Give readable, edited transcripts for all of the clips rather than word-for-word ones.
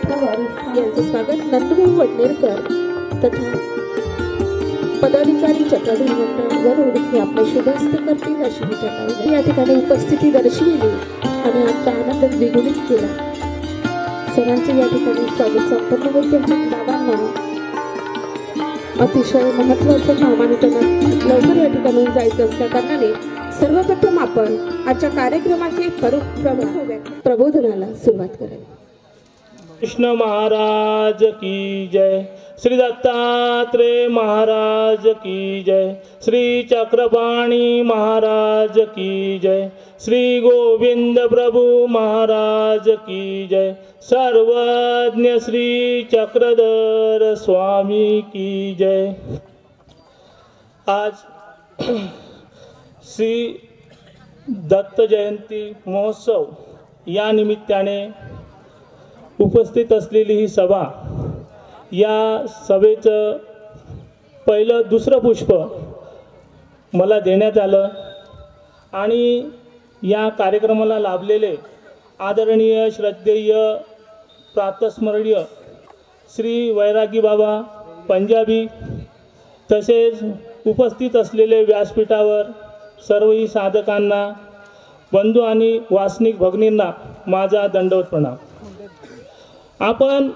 व्यासपीठावर यांचे स्वागत नंदभाऊ वडनेरकर तथा पदाधिकारी चक्रधर मंडळ वरुड हे आपले शुभहस्त करतील अशी विचार या ठिकाणी उपस्थिती दर्शविली आणि आमचा आनंद द्विगुणित केला। सर्वांचे या ठिकाणी स्वागत संपन्न होते। बाबांना अतिशय महत्त्वाचं काम आणि त्यांना लवकर या ठिकाणून जायचं असल्या कारणाने सर्वप्रथम आपण आजच्या कार्यक्रमाचे प्रबोधनाला सुरुवात करावी। कृष्ण महाराज की जय, श्री दत्तात्रेय महाराज की जय, श्री चक्रपाणी महाराज की जय, श्री गोविंद प्रभु महाराज की जय, सर्वज्ञ श्री चक्रधर स्वामी की जय। आज श्री दत्त जयंती महोत्सव या निमित्ताने उपस्थित असलेली ही सभा, या सभेचं पहिलं दुसरं पुष्प मला देण्यात आलं आणि या कार्यक्रमाला लाभलेले आदरणीय श्रद्धेय प्रातस्मरणीय श्री वैरागी बाबा पंजाबी तसेच उपस्थित असलेले व्यासपीठावर सर्वही साधकांना, बंधू आणि वासनिक भगिनींना माझा दंडवत प्रणाम। आपण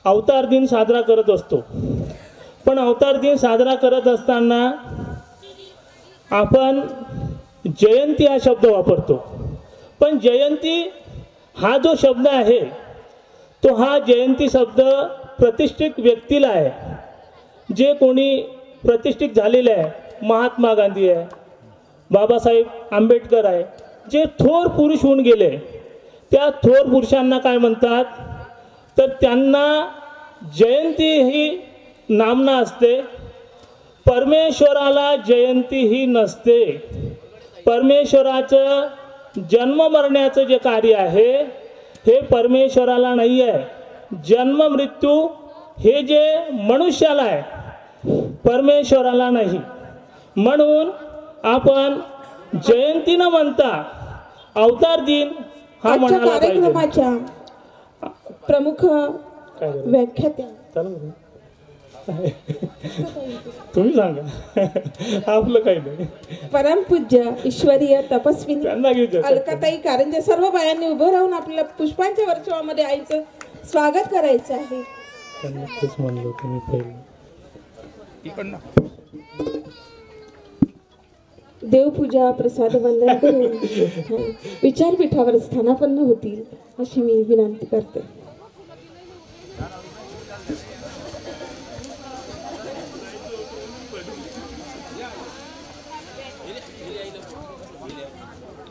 अवतार दिन साजरा करत असतो, पण अवतार दिन साजरा करत असताना आपण जयंती हा शब्द वापरतो, पण जयंती हा जो शब्द आहे तो हा जयंती शब्द प्रतिष्ठित व्यक्तीला आहे, जे कोणी प्रतिष्ठित झालेले आहे। महात्मा गांधी आहे, बाबासाहेब आंबेडकर आहे, जे थोर पुरुष होऊन गेले, त्या थोर पुरुषांना काय म्हणतात तर त्यांना जयंती ही नामना असते। परमेश्वराला जयंती ही नसते। परमेश्वराचं जन्म मरण्याचं जे कार्य आहे हे परमेश्वराला नाही आहे। जन्म मृत्यू हे जे मनुष्याला आहे, परमेश्वराला नाही। म्हणून आपण जयंती न म्हणता अवतार दिन हा म्हणाला कार्यक्रमाच्या प्रमुख व्याख्यात्या तुम्ही सांगा, आपलं काही नाही। परमपूज्य ईश्वरीय तपस्विनी अलकाताई कारंजे सर्व बायांनी उभं राहून आपल्या पुष्पांच्या वर्षामध्ये आईचं स्वागत करायचं आहे। देवपूजा प्रसाद वंदन करून विचारपीठावर स्थानापन्न होतील अशी मी विनंती करते।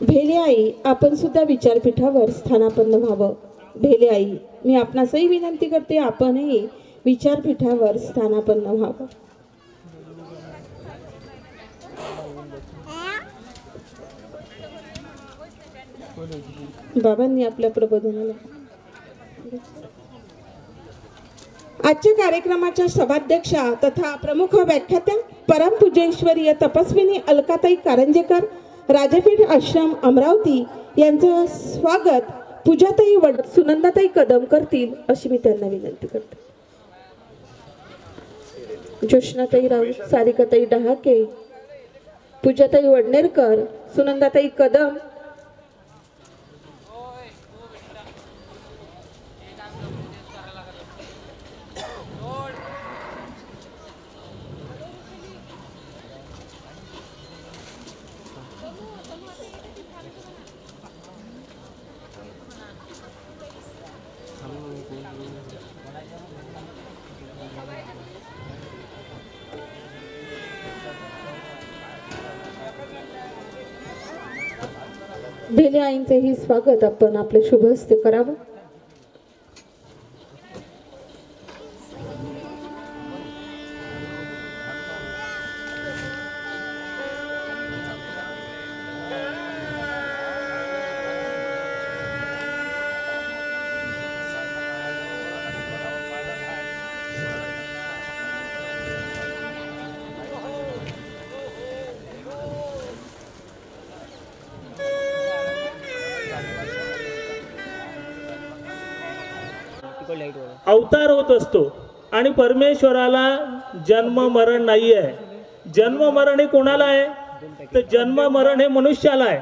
भेले आई, आपण सुद्धा विचारपीठावर स्थानापन्न व्हावं। भेले आई, मी आपणासही विनंती करते, आपणही विचारपीठावर स्थानापन्न व्हावं। बाबांनी आपल्या प्रबोधनाला आजच्या कार्यक्रमाच्या सभाध्यक्षा तथा प्रमुख व्याख्यात्या परमपूज्येश्वरीय तपस्विनी अलकाताई कारंजेकर राजपीठ आश्रम अमरावती यांचं स्वागत पूजाताई सुनंदाताई कदम करतील अशी मी त्यांना विनंती करते। जोशनाताई राऊत, सारिकाताई डहाके, पूजाताई वडनेरकर, सुनंदाताई कदम, भेले आईंचेही स्वागत आपण आपले शुभ हस्ते करावं। अवतार होत असतो आणि परमेश्वराला जन्म मरण नाही आहे. जन्म मरण हे कोणाला आहे? तर जन्म मरण हे मनुष्याला आहे.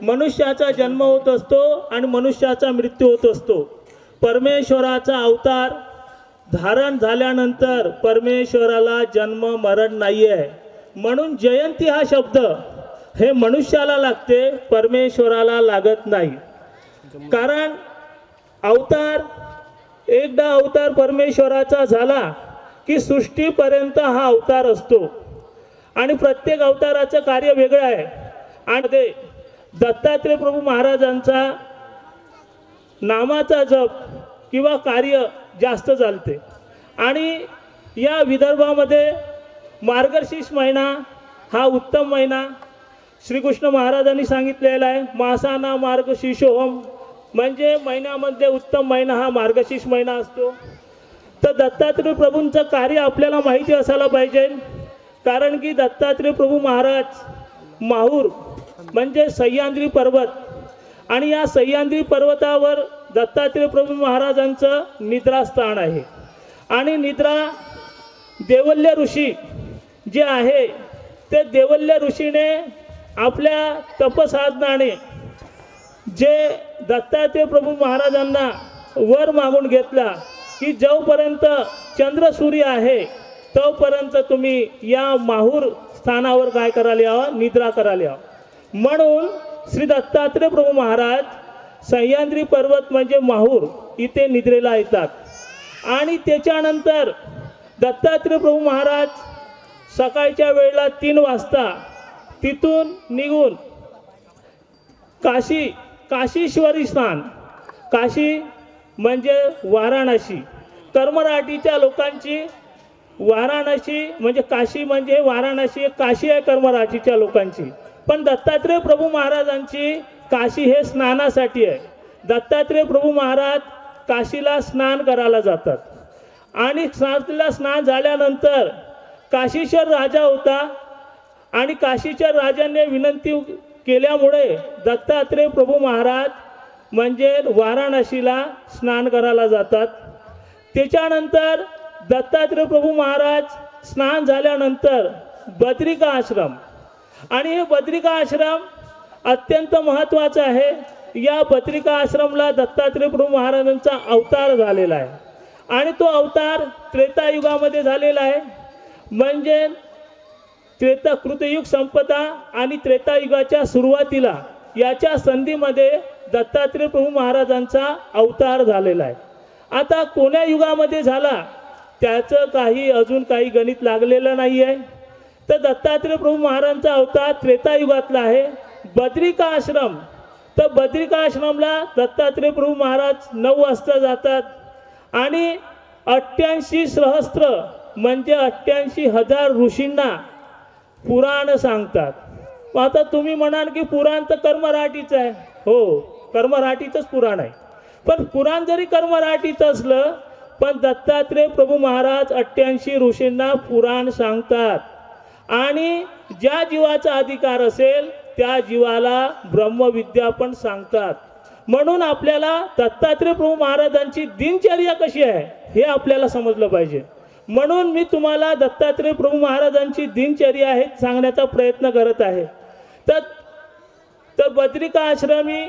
मनुष्याचा जन्म होत असतो आणि मनुष्याचा मृत्यू होत असतो. परमेश्वराचा अवतार धारण झाल्यानंतर परमेश्वराला जन्म मरण नाही आहे. म्हणून जयंती हा शब्द हे मनुष्याला लागते, परमेश्वराला लागत नाही. कारण एकदा अवतार परमेश्वराचा झाला की सृष्टीपर्यंत हा अवतार असतो आणि प्रत्येक अवताराचं कार्य वेगळं आहे. आणि ते दत्तात्रय प्रभू महाराजांचा नामाचा जप किंवा कार्य जास्त चालते. आणि या विदर्भामध्ये मार्गशीर्ष महिना हा उत्तम महिना श्रीकृष्ण महाराजांनी सांगितलेला आहे. मासाना मार्गशीर्षोहम, म्हणजे महिन्यामध्ये उत्तम महिना हा मार्गशीर्ष महिना असतो. तर दत्तात्रय प्रभूंचं कार्य आपल्याला माहिती असायला पाहिजे. कारण की दत्तात्रय प्रभू महाराज माहूर म्हणजे सह्याद्री पर्वत, आणि या सह्याद्री पर्वतावर दत्तात्रय प्रभू महाराजांचं निद्रास्थान आहे. आणि निद्रा देवल्य ऋषी जे आहे ते देवल्य ऋषीने आपल्या तपसाधनाने जे दत्तात्रय प्रभू महाराजांना वर मागून घेतला की जोपर्यंत चंद्र सूर्य आहे तोपर्यंत तुम्ही या माहूर स्थानावर काय करायला यावं? निद्रा करायला यावं. म्हणून श्री दत्तात्रय प्रभू महाराज सह्याद्री पर्वत म्हणजे माहूर इथे निद्रेला येतात. आणि त्याच्यानंतर दत्तात्रय प्रभू महाराज सकाळच्या वेळेला 3 वाजता तिथून निघून काशीश्वरी स्थान, काशी म्हणजे वाराणसी, कर्मराटीच्या लोकांची वाराणसी म्हणजे काशी म्हणजे वाराणसी, काशी आहे कर्मराटीच्या लोकांची. पण दत्तात्रय प्रभू महाराजांची काशी हे स्नानासाठी आहे. दत्तात्रय प्रभू महाराज काशीला स्नान करायला जातात. आणि काशीला स्नान झाल्यानंतर काशीश्वर राजा होता आणि काशीच्या राजाने विनंती केल्यामुळे दत्तात्रय प्रभू महाराज म्हणजे वाराणसीला स्नान करायला जातात. त्याच्यानंतर दत्तात्रय प्रभू महाराज स्नान झाल्यानंतर बद्रिका आश्रम, आणि हे बद्रिका आश्रम अत्यंत महत्त्वाचा आहे. या बद्रिका आश्रमला दत्तात्रय प्रभू महाराजांचा अवतार झालेला आहे. आणि तो अवतार त्रेतायुगामध्ये झालेला आहे. म्हणजे कृतयुग संपदा आणि त्रेतायुगाच्या सुरुवातीला याच्या संधीमध्ये दत्तात्रय प्रभू महाराजांचा अवतार झालेला आहे. आता कोण्या युगामध्ये झाला त्याचं अजून काही गणित लागलेलं नाही आहे. तर दत्तात्रय प्रभू महाराजांचा अवतार त्रेतायुगातला आहे. बद्रिका आश्रम, तर बद्रिका आश्रमला दत्तात्रय प्रभू महाराज 9 वाजता जातात आणि 88 सहस्त्र म्हणजे 88,000 ऋषींना पुराण सांगतात. आता तुम्ही म्हणाल की पुराण तर कर्मराटीचं आहे. हो, कर्मराटीचंच पुराण आहे. पण पुराण जरी कर्मराटीचं असलं पण दत्तात्रय प्रभू महाराज 88 ऋषींना पुराण सांगतात. आणि ज्या जीवाचा अधिकार असेल त्या जीवाला ब्रह्मविद्या पण सांगतात. म्हणून आपल्याला दत्तात्रय प्रभू महाराजांची दिनचर्या कशी आहे हे आपल्याला समजलं पाहिजे. म्हणून मी तुम्हाला दत्तात्रय प्रभू महाराजांची दिनचर्या आहे सांगण्याचा प्रयत्न करत आहे. तर बद्रिका आश्रमी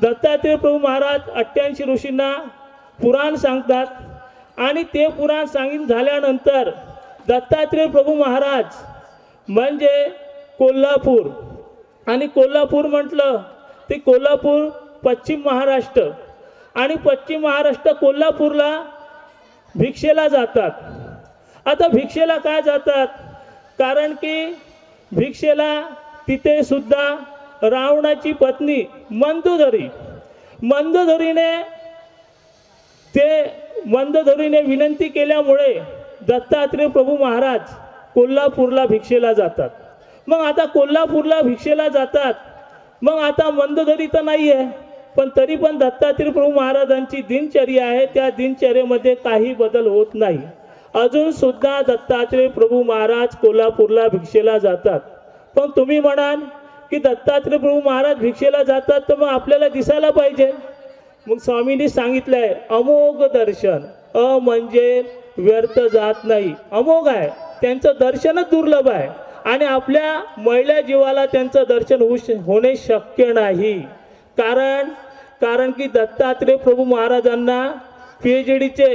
दत्तात्रय प्रभू महाराज 88 ऋषींना पुराण सांगतात. आणि ते पुराण सांगून झाल्यानंतर दत्तात्रय प्रभू महाराज म्हणजे कोल्हापूर, आणि कोल्हापूर म्हटलं ते कोल्हापूर पश्चिम महाराष्ट्र, आणि पश्चिम महाराष्ट्र कोल्हापूरला भिक्षेला जातात. आता भिक्षेला काय जातात? कारण की भिक्षेला तिथे सुद्धा रावणाची पत्नी मंदोदरीने विनंती केल्यामुळे दत्तात्रय प्रभू महाराज कोल्हापूरला भिक्षेला जातात. मग आता कोल्हापूरला भिक्षेला जातात, मग आता मंदोदरी तर नाही आहे, पण तरी पण दत्तात्रय प्रभू महाराजांची दिनचर्या आहे त्या दिनचर्येमध्ये काही बदल होत नाही. अजून सुद्धा दत्तात्रय प्रभू महाराज कोल्हापूरला भिक्षेला जातात. पण तुम्ही म्हणाल की दत्तात्रय प्रभू महाराज भिक्षेला जातात तर मग आपल्याला दिसायला पाहिजे मग स्वामींनी सांगितलंय अमोघ दर्शन. म्हणजे व्यर्थ जात नाही, अमोघ आहे, त्यांचं दर्शनच दुर्लभ आहे. आणि आपल्या मैल्या जीवाला त्यांचं दर्शन होणे शक्य नाही. कारण की दत्तात्रेय प्रभू महाराजांना PhDचे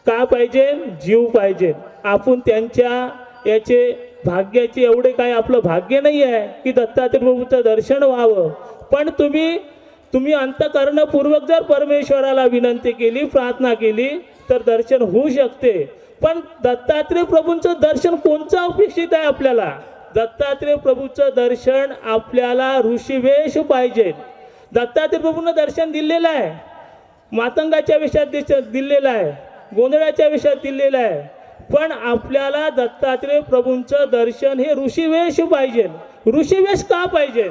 का पाहिजे, जीव पाहिजे. आपण त्यांच्या याचे भाग्याचे एवढे काय आपलं भाग्य नाही आहे की दत्तात्रेय प्रभूचं दर्शन व्हावं. पण तुम्ही अंतःकरणपूर्वक जर परमेश्वराला विनंती केली, प्रार्थना केली तर दर्शन होऊ शकते. पण दत्तात्रेय प्रभूंचं दर्शन कोणचं अपेक्षित आहे आपल्याला? दत्तात्रेय प्रभूचं दर्शन आपल्याला ऋषिवेश पाहिजे. दत्तात्रेय प्रभूंना दर्शन दिलेलं आहे, मातंगाच्या वेशात दिलेलं आहे, गोंधळाच्या वेशात दिलेलं आहे. पण आपल्याला दत्तात्रेय प्रभूंचं दर्शन हे ऋषिवेश पाहिजे. ऋषिवेश का पाहिजे?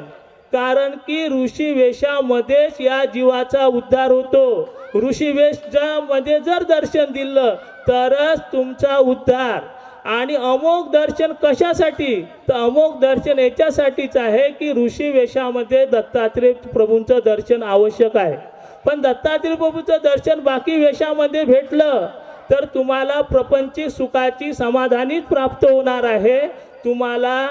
कारण की ऋषिवेशामध्येच या जीवाचा उद्धार होतो. ऋषिवेशामध्ये जर दर्शन दिलं तरच तुमचा उद्धार. आणि अमोघ दर्शन कशासाठी? तर अमोघ दर्शन याच्यासाठीच आहे की ऋषिवेशामध्ये दत्तात्रेय प्रभूंचं दर्शन आवश्यक आहे. पण दत्तात्रेय प्रभूंचं दर्शन बाकी वेशामध्ये भेटलं तर तुम्हाला प्रपंची सुखाची समाधानीच प्राप्त होणार आहे. तुम्हाला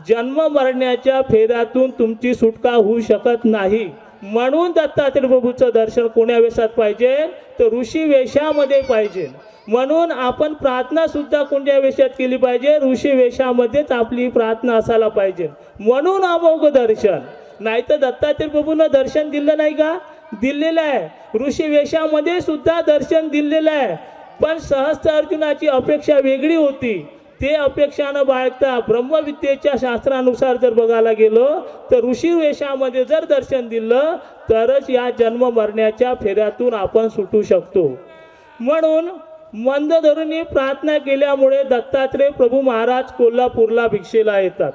जन्म मरण्याच्या फेऱ्यातून तुमची सुटका होऊ शकत नाही. म्हणून दत्तात्रेय प्रभूचं दर्शन कोण्या वेशात पाहिजे? तर ऋषी वेशामध्ये पाहिजे. म्हणून आपण प्रार्थना सुद्धा कोणत्या वेशात केली पाहिजे? ऋषी वेशामध्येच आपली प्रार्थना असायला पाहिजे. म्हणून अमोघ दर्शन. नाही तर दत्तात्रेय प्रभूंना दर्शन दिलं नाही का? दिलेलं आहे. ऋषी वेशामध्ये सुद्धा दर्शन दिलेलं आहे. पण सहस्त्र अर्जुनाची अपेक्षा वेगळी होती. ते अपेक्षा न बाळगता ब्रह्मविद्येच्या शास्त्रानुसार जर बघायला गेलो तर ऋषी वेशामध्ये जर दर्शन दिलं तरच या जन्म मरण्याच्या फेऱ्यातून आपण सुटू शकतो. म्हणून मंद धरुनी प्रार्थना केल्यामुळे दत्तात्रेय प्रभू महाराज कोल्हापूरला भिक्षेला येतात.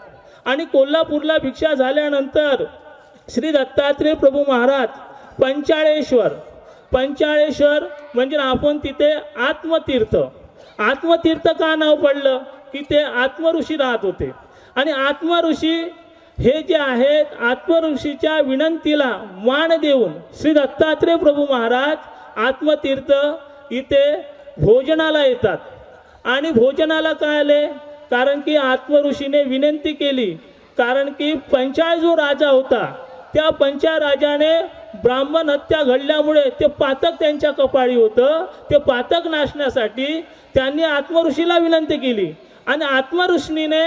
आणि कोल्हापूरला भिक्षा झाल्यानंतर श्री दत्तात्रेय प्रभू महाराज पंचाळेश्वर म्हणजे आपण तिथे आत्मतीर्थ का नाव पडलं? की ते आत्मऋषी राहत होते. आणि आत्मऋषी हे जे आहेत, आत्मऋषीच्या विनंतीला मान देऊन श्री दत्तात्रेय प्रभू महाराज आत्मतीर्थ इथे भोजनाला येतात. आणि भोजनाला काय आले? कारण की आत्मऋषीने विनंती केली. कारण की पंचाळ जो राजा होता त्या पंचाळ राजाने ब्राह्मण हत्या घडल्यामुळे ते पातक त्यांच्या कपाळी होतं. ते पातक नाशण्यासाठी त्यांनी आत्मऋषीला विनंती केली. आणि आत्मऋषीने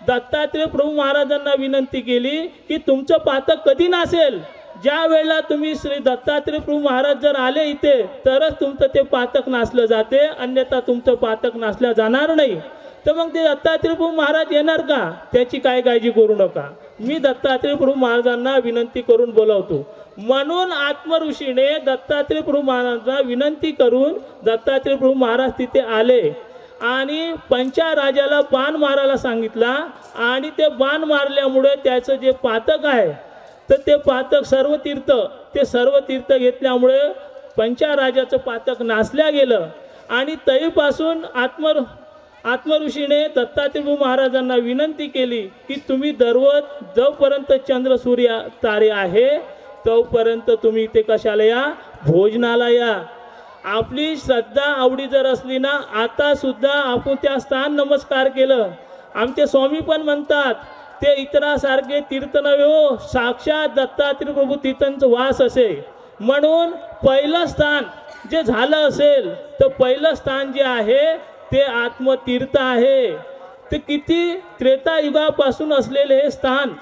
दत्तात्रेय प्रभू महाराजांना विनंती केली की तुमचं पातक कधी नासेल? ज्या वेळेला तुम्ही श्री दत्तात्रेय प्रभू महाराज जर आले इथे तरच तुमचं ते पातक नासलं जाते, अन्यथा तुमचं पातक नासलं जाणार नाही. तर मग ते दत्तात्रेय प्रभू महाराज येणार का? त्याची काय काळजी करू नका, मी दत्तात्रेय प्रभू महाराजांना विनंती करून बोलावतो. म्हणून आत्मऋषीने दत्तात्रेय प्रभू महाराजांना विनंती करून दत्तात्रेय प्रभू महाराज तिथे आले. आणि पंचा राजाला बाण मारायला सांगितला. आणि ते बाण मारल्यामुळे त्याचं जे पातक आहे तर ते पातक सर्व तीर्थ घेतल्यामुळे पंचा राजाचं पातक नासल्या गेलं. आणि तरीपासून आत्मऋषीने दत्तात्रेय महाराजांना विनंती केली की तुम्ही दररोज जोपर्यंत चंद्र सूर्य तारे आहे तोपर्यंत तुम्ही इथे कशाला या? भोजनाला या. आपली श्रद्धा आवडी जर असली ना, आता सुद्धा आपण त्या स्थान नमस्कार केलं. आमचे स्वामी पण म्हणतात ते इतरासारखे तीर्थ नव्हे हो, साक्षात दत्तात्रेय प्रभू तीर्थांचा वास असे. म्हणून पहिलं स्थान जे झालं असेल तर पहिलं स्थान जे आहे ते आत्मतीर्थ आहे. ते किती त्रेतायुगापासून असलेले हे स्थान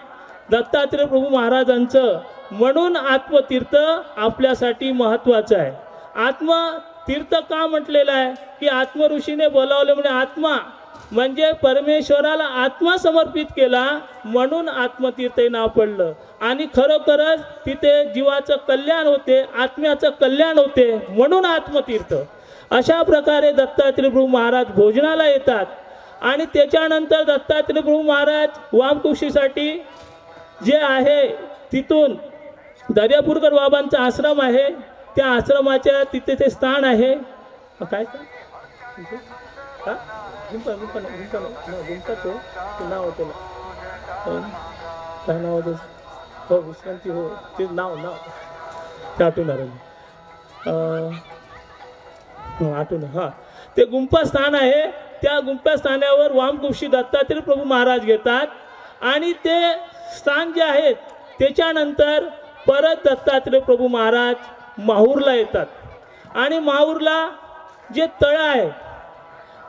दत्तात्रेय प्रभू महाराजांचं. म्हणून आत्मतीर्थ आपल्यासाठी महत्त्वाचं आहे. आत्मतीर्थ का म्हटलेलं आहे? की आत्मऋषीने बोलावले म्हणजे आत्मा म्हणजे परमेश्वराला आत्मा समर्पित केला म्हणून आत्मतीर्थ नाव पडलं. आणि खरोखरच तिथे जीवाचं कल्याण होते, आत्म्याचं कल्याण होते म्हणून आत्मतीर्थ. अशा प्रकारे दत्तात्रेय प्रभू महाराज भोजनाला येतात. आणि त्याच्यानंतर दत्तात्रेय प्रभू महाराज वामकुक्षीसाठी जे आहे तिथून दर्यापूरकर बाबांचा आश्रम आहे, त्या आश्रमाच्या तिथे ते स्थान आहे. काय नाव होतं काय नाव होतं? हो विश्रांती, हो ते नाव ते आठवणार आठवण हां ते गुंफा स्थान आहे. त्या गुंफा स्थानावर वामकुक्षी दत्तात्रय प्रभू महाराज घेतात आणि ते स्थान जे आहे त्याच्यानंतर परत दत्तात्रय प्रभू महाराज माहूरला येतात आणि माहूरला जे तळं आहे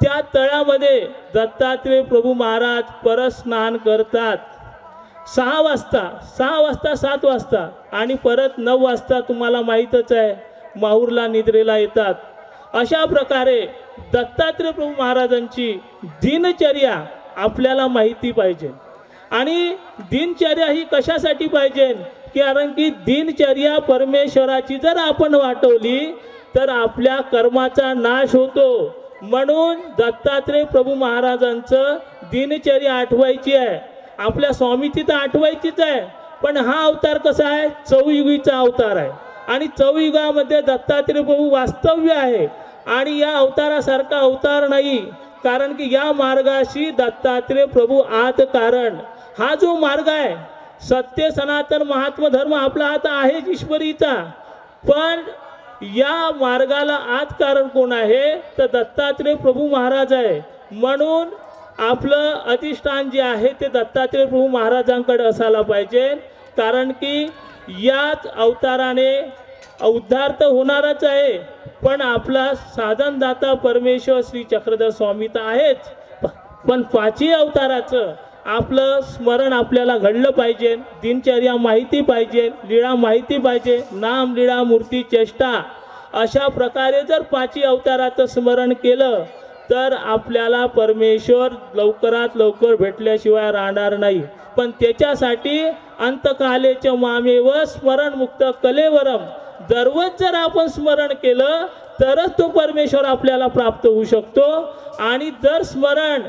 त्या तळ्यामध्ये दत्तात्रय प्रभू महाराज परत स्नान करतात 6 वाजता 7 वाजता आणि परत 9 वाजता तुम्हाला माहीतच आहे माहूरला निद्रेला येतात. अशा प्रकारे दत्तात्रय प्रभू महाराजांची दिनचर्या आपल्याला माहिती पाहिजे. आणि दिनचर्या ही कशासाठी पाहिजे? कारण की दिनचर्या परमेश्वराची जर आपण वाटवली तर आपल्या कर्माचा नाश होतो. म्हणून दत्तात्रय प्रभू महाराजांचं दिनचर्या आठवायची आहे. आपल्या स्वामीची तर आठवायचीच आहे, पण हा अवतार कसा आहे? चौयुगीचा अवतार आहे आणि चौयुगामध्ये दत्तात्रय प्रभू वास्तव्य आहे आणि या अवतारासारखा अवतार नाही. कारण की या मार्गाशी दत्तात्रय प्रभू आत कारण हा जो मार्ग आहे सत्य सनातन महात्मा धर्म आपला आता आहे ईश्वरीचा, पण या मार्गाला आत कारण कोण आहे? तर दत्तात्रय प्रभू महाराज आहे. म्हणून आपलं अधिष्ठान जे आहे ते दत्तात्रय प्रभू महाराजांकडे असायला पाहिजे. कारण की याच अवताराने उद्धार तर होणारच आहे, पण आपला साधनदाता परमेश्वर श्री चक्रधर स्वामी तर आहेच, पण 5ही अवताराचं आपलं स्मरण आपल्याला घडलं पाहिजे. दिनचर्या माहिती पाहिजे, लीळा माहिती पाहिजे, नाम लीळा मूर्ती चेष्टा अशा प्रकारे जर 5ही अवताराचं स्मरण केलं तर आपल्याला परमेश्वर लवकरात लवकर भेटल्याशिवाय राहणार नाही. पण त्याच्यासाठी अंतकालेच मामेव स्मरण मुक्त कलेवरम दररोज जर आपण स्मरण केलं तरच तो परमेश्वर आपल्याला प्राप्त होऊ शकतो. आणि जर स्मरण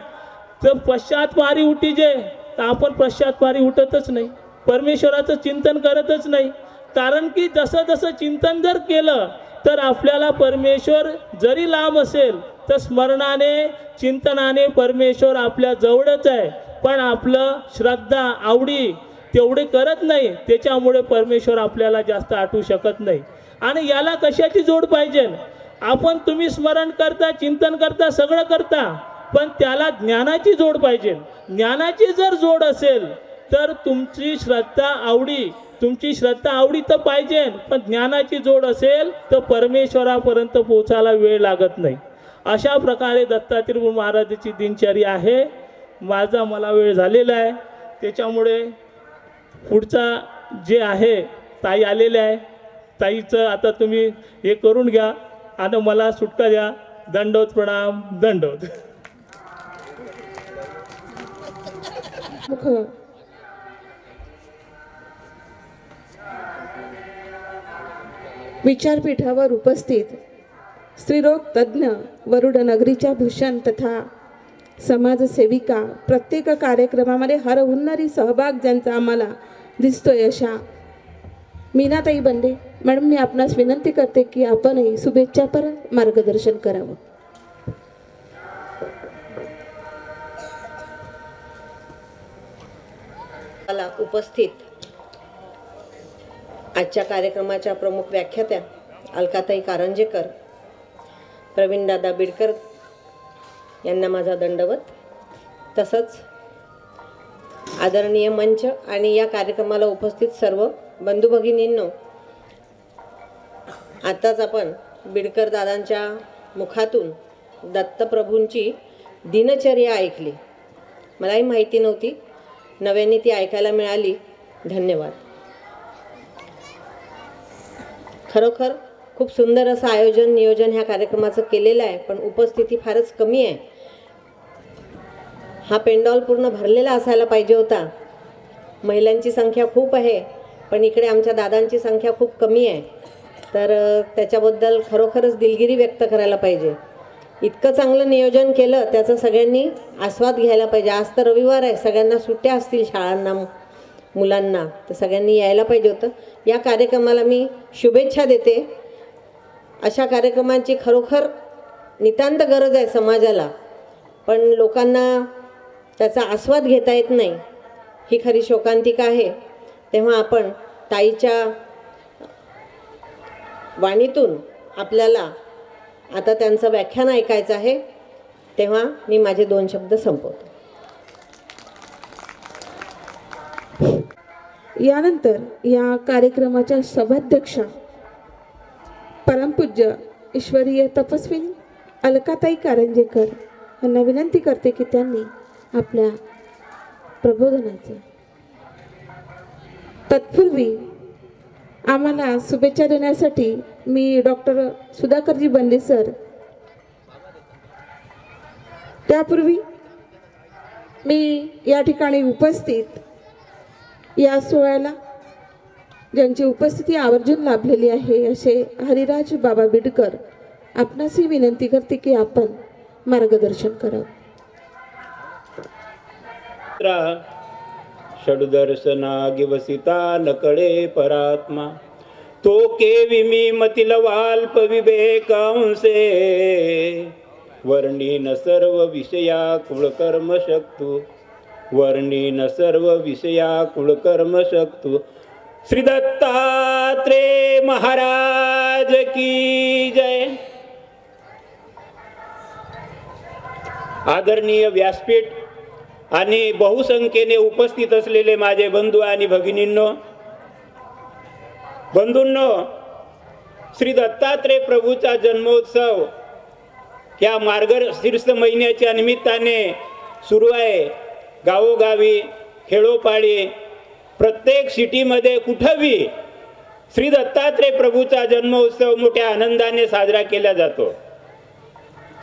तर पश्चातपारी उठीजे तर आपण पश्चातपारी उठतच नाही, परमेश्वराचं चिंतन करतच नाही. कारण की जसं जसं चिंतन जर केलं तर आपल्याला परमेश्वर जरी लांब असेल तर स्मरणाने चिंतनाने परमेश्वर आपल्या जवळच आहे, पण आपलं श्रद्धा आवडी तेवढे करत नाही, त्याच्यामुळे परमेश्वर आपल्याला जास्त आठवू शकत नाही. आणि याला कशाची जोड पाहिजे? आपण तुम्ही स्मरण करता, चिंतन करता, सगळं करता, पण त्याला ज्ञानाची जोड पाहिजे. ज्ञानाची जर जोड असेल तर तुमची श्रद्धा आवडी तर पाहिजे, पण ज्ञानाची जोड असेल तर परमेश्वरापर्यंत पोहोचायला वेळ लागत नाही. अशा प्रकारे दत्तात्रय महाराजांची दिनचर्या आहे. मला वेळ झालेला आहे, त्याच्यामुळे पुढचा जे आहे ताई आलेल्या आहे, ताईचं आता तुम्ही हे करून घ्या आणि मला सुटका द्या. दंडोत प्रणाम, दंडोत. विचारपीठावर उपस्थित स्त्रीरोग तज्ज्ञ वरुड नगरीच्या भूषण तथा समाजसेविका, प्रत्येक कार्यक्रमामध्ये हरहुन्नरी सहभाग ज्यांचा आम्हाला दिसतोय अशा मीनाताई बंडे मॅडम, मी आपणास विनंती करते की आपणही शुभेच्छापर मार्गदर्शन करावं. उपस्थित आजच्या कार्यक्रमाच्या प्रमुख व्याख्यात्या अलकाताई कारंजेकर, प्रवीणदादा बिडकर यांना माझा दंडवत. तसंच आदरणीय मंच आणि या कार्यक्रमाला उपस्थित सर्व बंधू भगिनींनो, आताच आपण बिडकर दादांच्या मुखातून दत्तप्रभूंची दिनचर्या ऐकली. मलाही माहिती नव्हती, नव्याने ती ऐकायला मिळाली. धन्यवाद. खरोखर खूप सुंदर असं नियोजन ह्या कार्यक्रमाचं केलेलं आहे, पण उपस्थिती फारच कमी आहे. हा पेंडॉल पूर्ण भरलेला असायला पाहिजे होता. महिलांची संख्या खूप आहे, पण इकडे आमच्या दादांची संख्या खूप कमी आहे. तर त्याच्याबद्दल खरोखरच दिलगिरी व्यक्त करायला पाहिजे. इतकं चांगलं नियोजन केलं त्याचा सगळ्यांनी आस्वाद घ्यायला पाहिजे. आज तर रविवार आहे, सगळ्यांना सुट्ट्या असतील शाळांना, मुलांना, तर सगळ्यांनी यायला पाहिजे होतं. या कार्यक्रमाला मी शुभेच्छा देते. अशा कार्यक्रमांची खरोखर नितांत गरज आहे समाजाला, पण लोकांना त्याचा आस्वाद घेता येत नाही, ही खरी शोकांतिका आहे. तेव्हा आपण ताईच्या वाणीतून आपल्याला आता त्यांचं व्याख्यान ऐकायचं आहे, तेव्हा मी माझे 2 शब्द संपवतो. यानंतर या कार्यक्रमाच्या सभाध्यक्षा परमपूज्य ईश्वरीय तपस्विनी अलकाताई कारंजेकर यांना विनंती करते की त्यांनी आपल्या प्रबोधनाचं तत्पूर्वी आम्हाला शुभेच्छा देण्यासाठी मी डॉक्टर सुधाकरजी बंदे सर, त्यापूर्वी मी या ठिकाणी उपस्थित या सोहळ्याला ज्यांची उपस्थिती आवर्जून लाभलेली आहे असे हरिराज बाबा बिडकर आपणासही विनंती करते की आपण मार्गदर्शन करावं. षडदर्शनागिवसिता नकळे परात्मा तो केविमी मतिलवाल्प विवेकांसे वर्णीन सर्व विषया कुलकर्म शक्तु वर्णीन सर्व विषया कुलकर्म शक्तु. श्री दत्तात्रेय महाराज की जय. आदरणीय व्यासपीठ आणि बहुसंख्येने उपस्थित असलेले माझे बंधू आणि भगिनींनो, श्री दत्तात्रेय प्रभूचा जन्मोत्सव या मार्गशीर्ष महिन्याच्या निमित्ताने सुरू आहे. गावोगावी खेडोपाडी प्रत्येक सिटीमध्ये कुठंही श्री दत्तात्रेय प्रभूचा जन्मोत्सव मोठ्या आनंदाने साजरा केला जातो.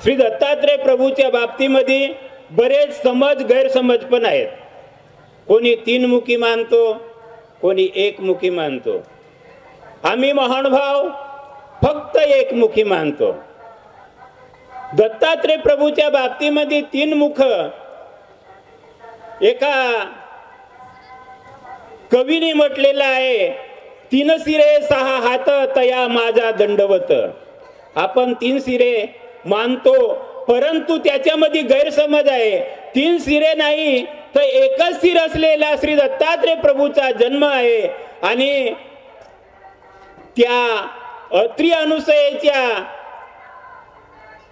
श्री दत्तात्रेय प्रभूच्या बाबतीमध्ये बरेच गैरसमज पण आहेत. कोणी 3 मुखी मानतो, कोणी 1 मुखी मानतो. आम्ही महानुभाव फक्त 1 मुखी मानतो. दत्तात्रेय प्रभूच्या बाबतीमध्ये 3 मुख एका कवीने म्हटलेलं आहे, 3 सिरे 6 हात तया माझा दंडवत. आपण 3 सिरे मानतो, परंतु त्याच्यामध्ये गैरसमज आहे. 3 सिरे नाही तर 1च सिर असलेला श्री दत्तात्रेय प्रभूचा जन्म आहे. आणि त्या अत्रि अनुसयेच्या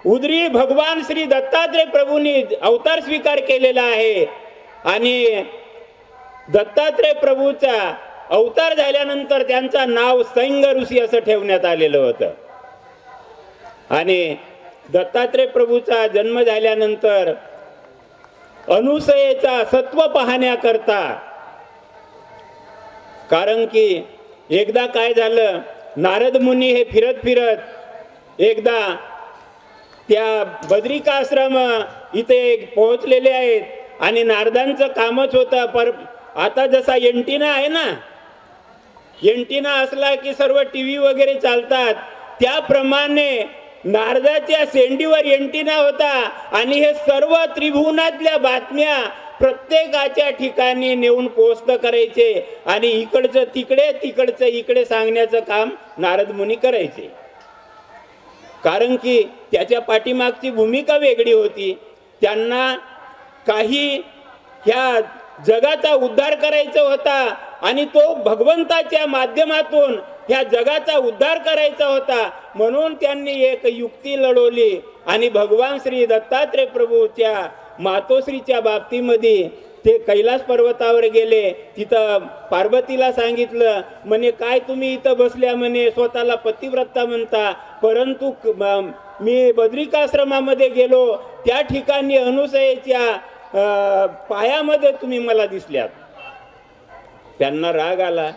उदरी भगवान श्री दत्तात्रेय प्रभूंनी अवतार स्वीकार केलेला आहे. आणि दत्तात्रेय प्रभूचा अवतार झाल्यानंतर त्यांचा नाव सैंग ऋषी असं ठेवण्यात आलेलं होतं. आणि दत्तात्रेय प्रभूचा जन्म झाल्यानंतर अनुसयेचा सत्व पाहण्याकरता, कारण की एकदा काय झालं, नारद मुनी हे फिरत फिरत एकदा त्या बद्रिकाश्रम इथे पोहोचलेले आहेत. आणि नारदांचं कामच होतं, पर आता जसा एंटिना आहे ना, एंटिना असला की सर्व टीव्ही वगैरे चालतात, त्याप्रमाणे नारदाच्या सेंडीवर एंटिना होता. आणि हे सर्व त्रिभुवनातल्या बातम्या प्रत्येकाच्या ठिकाणी नेऊन पोस्ट करायचे आणि इकडचं तिकडे तिकडचं इकडे सांगण्याचं काम नारद मुनी करायचे. कारण की त्याच्या पाठीमागची भूमिका वेगळी होती. त्यांना काही ह्या जगाचा उद्धार करायचा होता आणि तो भगवंताच्या माध्यमातून ह्या जगाचा उद्धार करायचा होता. म्हणून त्यांनी एक युक्ती लढवली आणि भगवान श्री दत्तात्रेय प्रभूच्या मातोश्रीच्या बाबतीमध्ये ते कैलास पर्वतावर गेले. तिथं पार्वतीला सांगितलं, म्हणे काय तुम्ही इथं बसल्या, म्हणे स्वतःला पतिव्रता म्हणता, परंतु मी बद्रिकाश्रमामध्ये गेलो, त्या ठिकाणी अनुसयेच्या पायामध्ये तुम्ही मला दिसल्यात. त्यांना राग आला,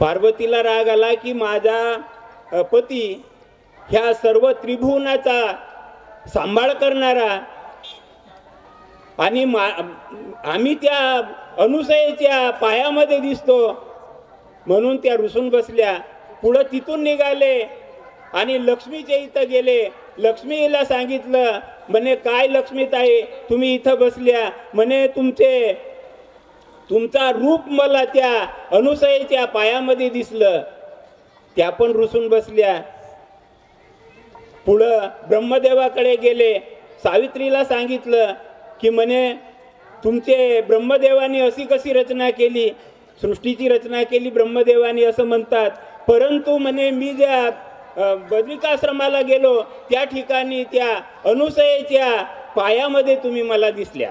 पार्वतीला राग आला की माझा पती ह्या सर्व त्रिभुवनाचा सांभाळ करणारा आणि आम्ही त्या अनुसयेच्या पायामध्ये दिसतो, म्हणून त्या रुसून बसल्या. पुढं तिथून निघाले आणि लक्ष्मीच्या इथं गेले. लक्ष्मीला सांगितलं, म्हणे काय लक्ष्मीताई तुम्ही इथं बसल्या, म्हणे तुमचा रूप मला त्या अनुसयेच्या पायामध्ये दिसलं. त्या पण रुसून बसल्या. पुढं ब्रह्मदेवाकडे गेले. सावित्रीला सांगितलं की म्हणे तुमचे ब्रह्मदेवानी अशी कशी रचना केली, सृष्टीची रचना केली ब्रह्मदेवानी असं म्हणतात परंतु म्हणे मी ज्या बद्रिकाश्रमाला गेलो त्या ठिकाणी त्या अनुसयेच्या पायामध्ये तुम्ही मला दिसल्या.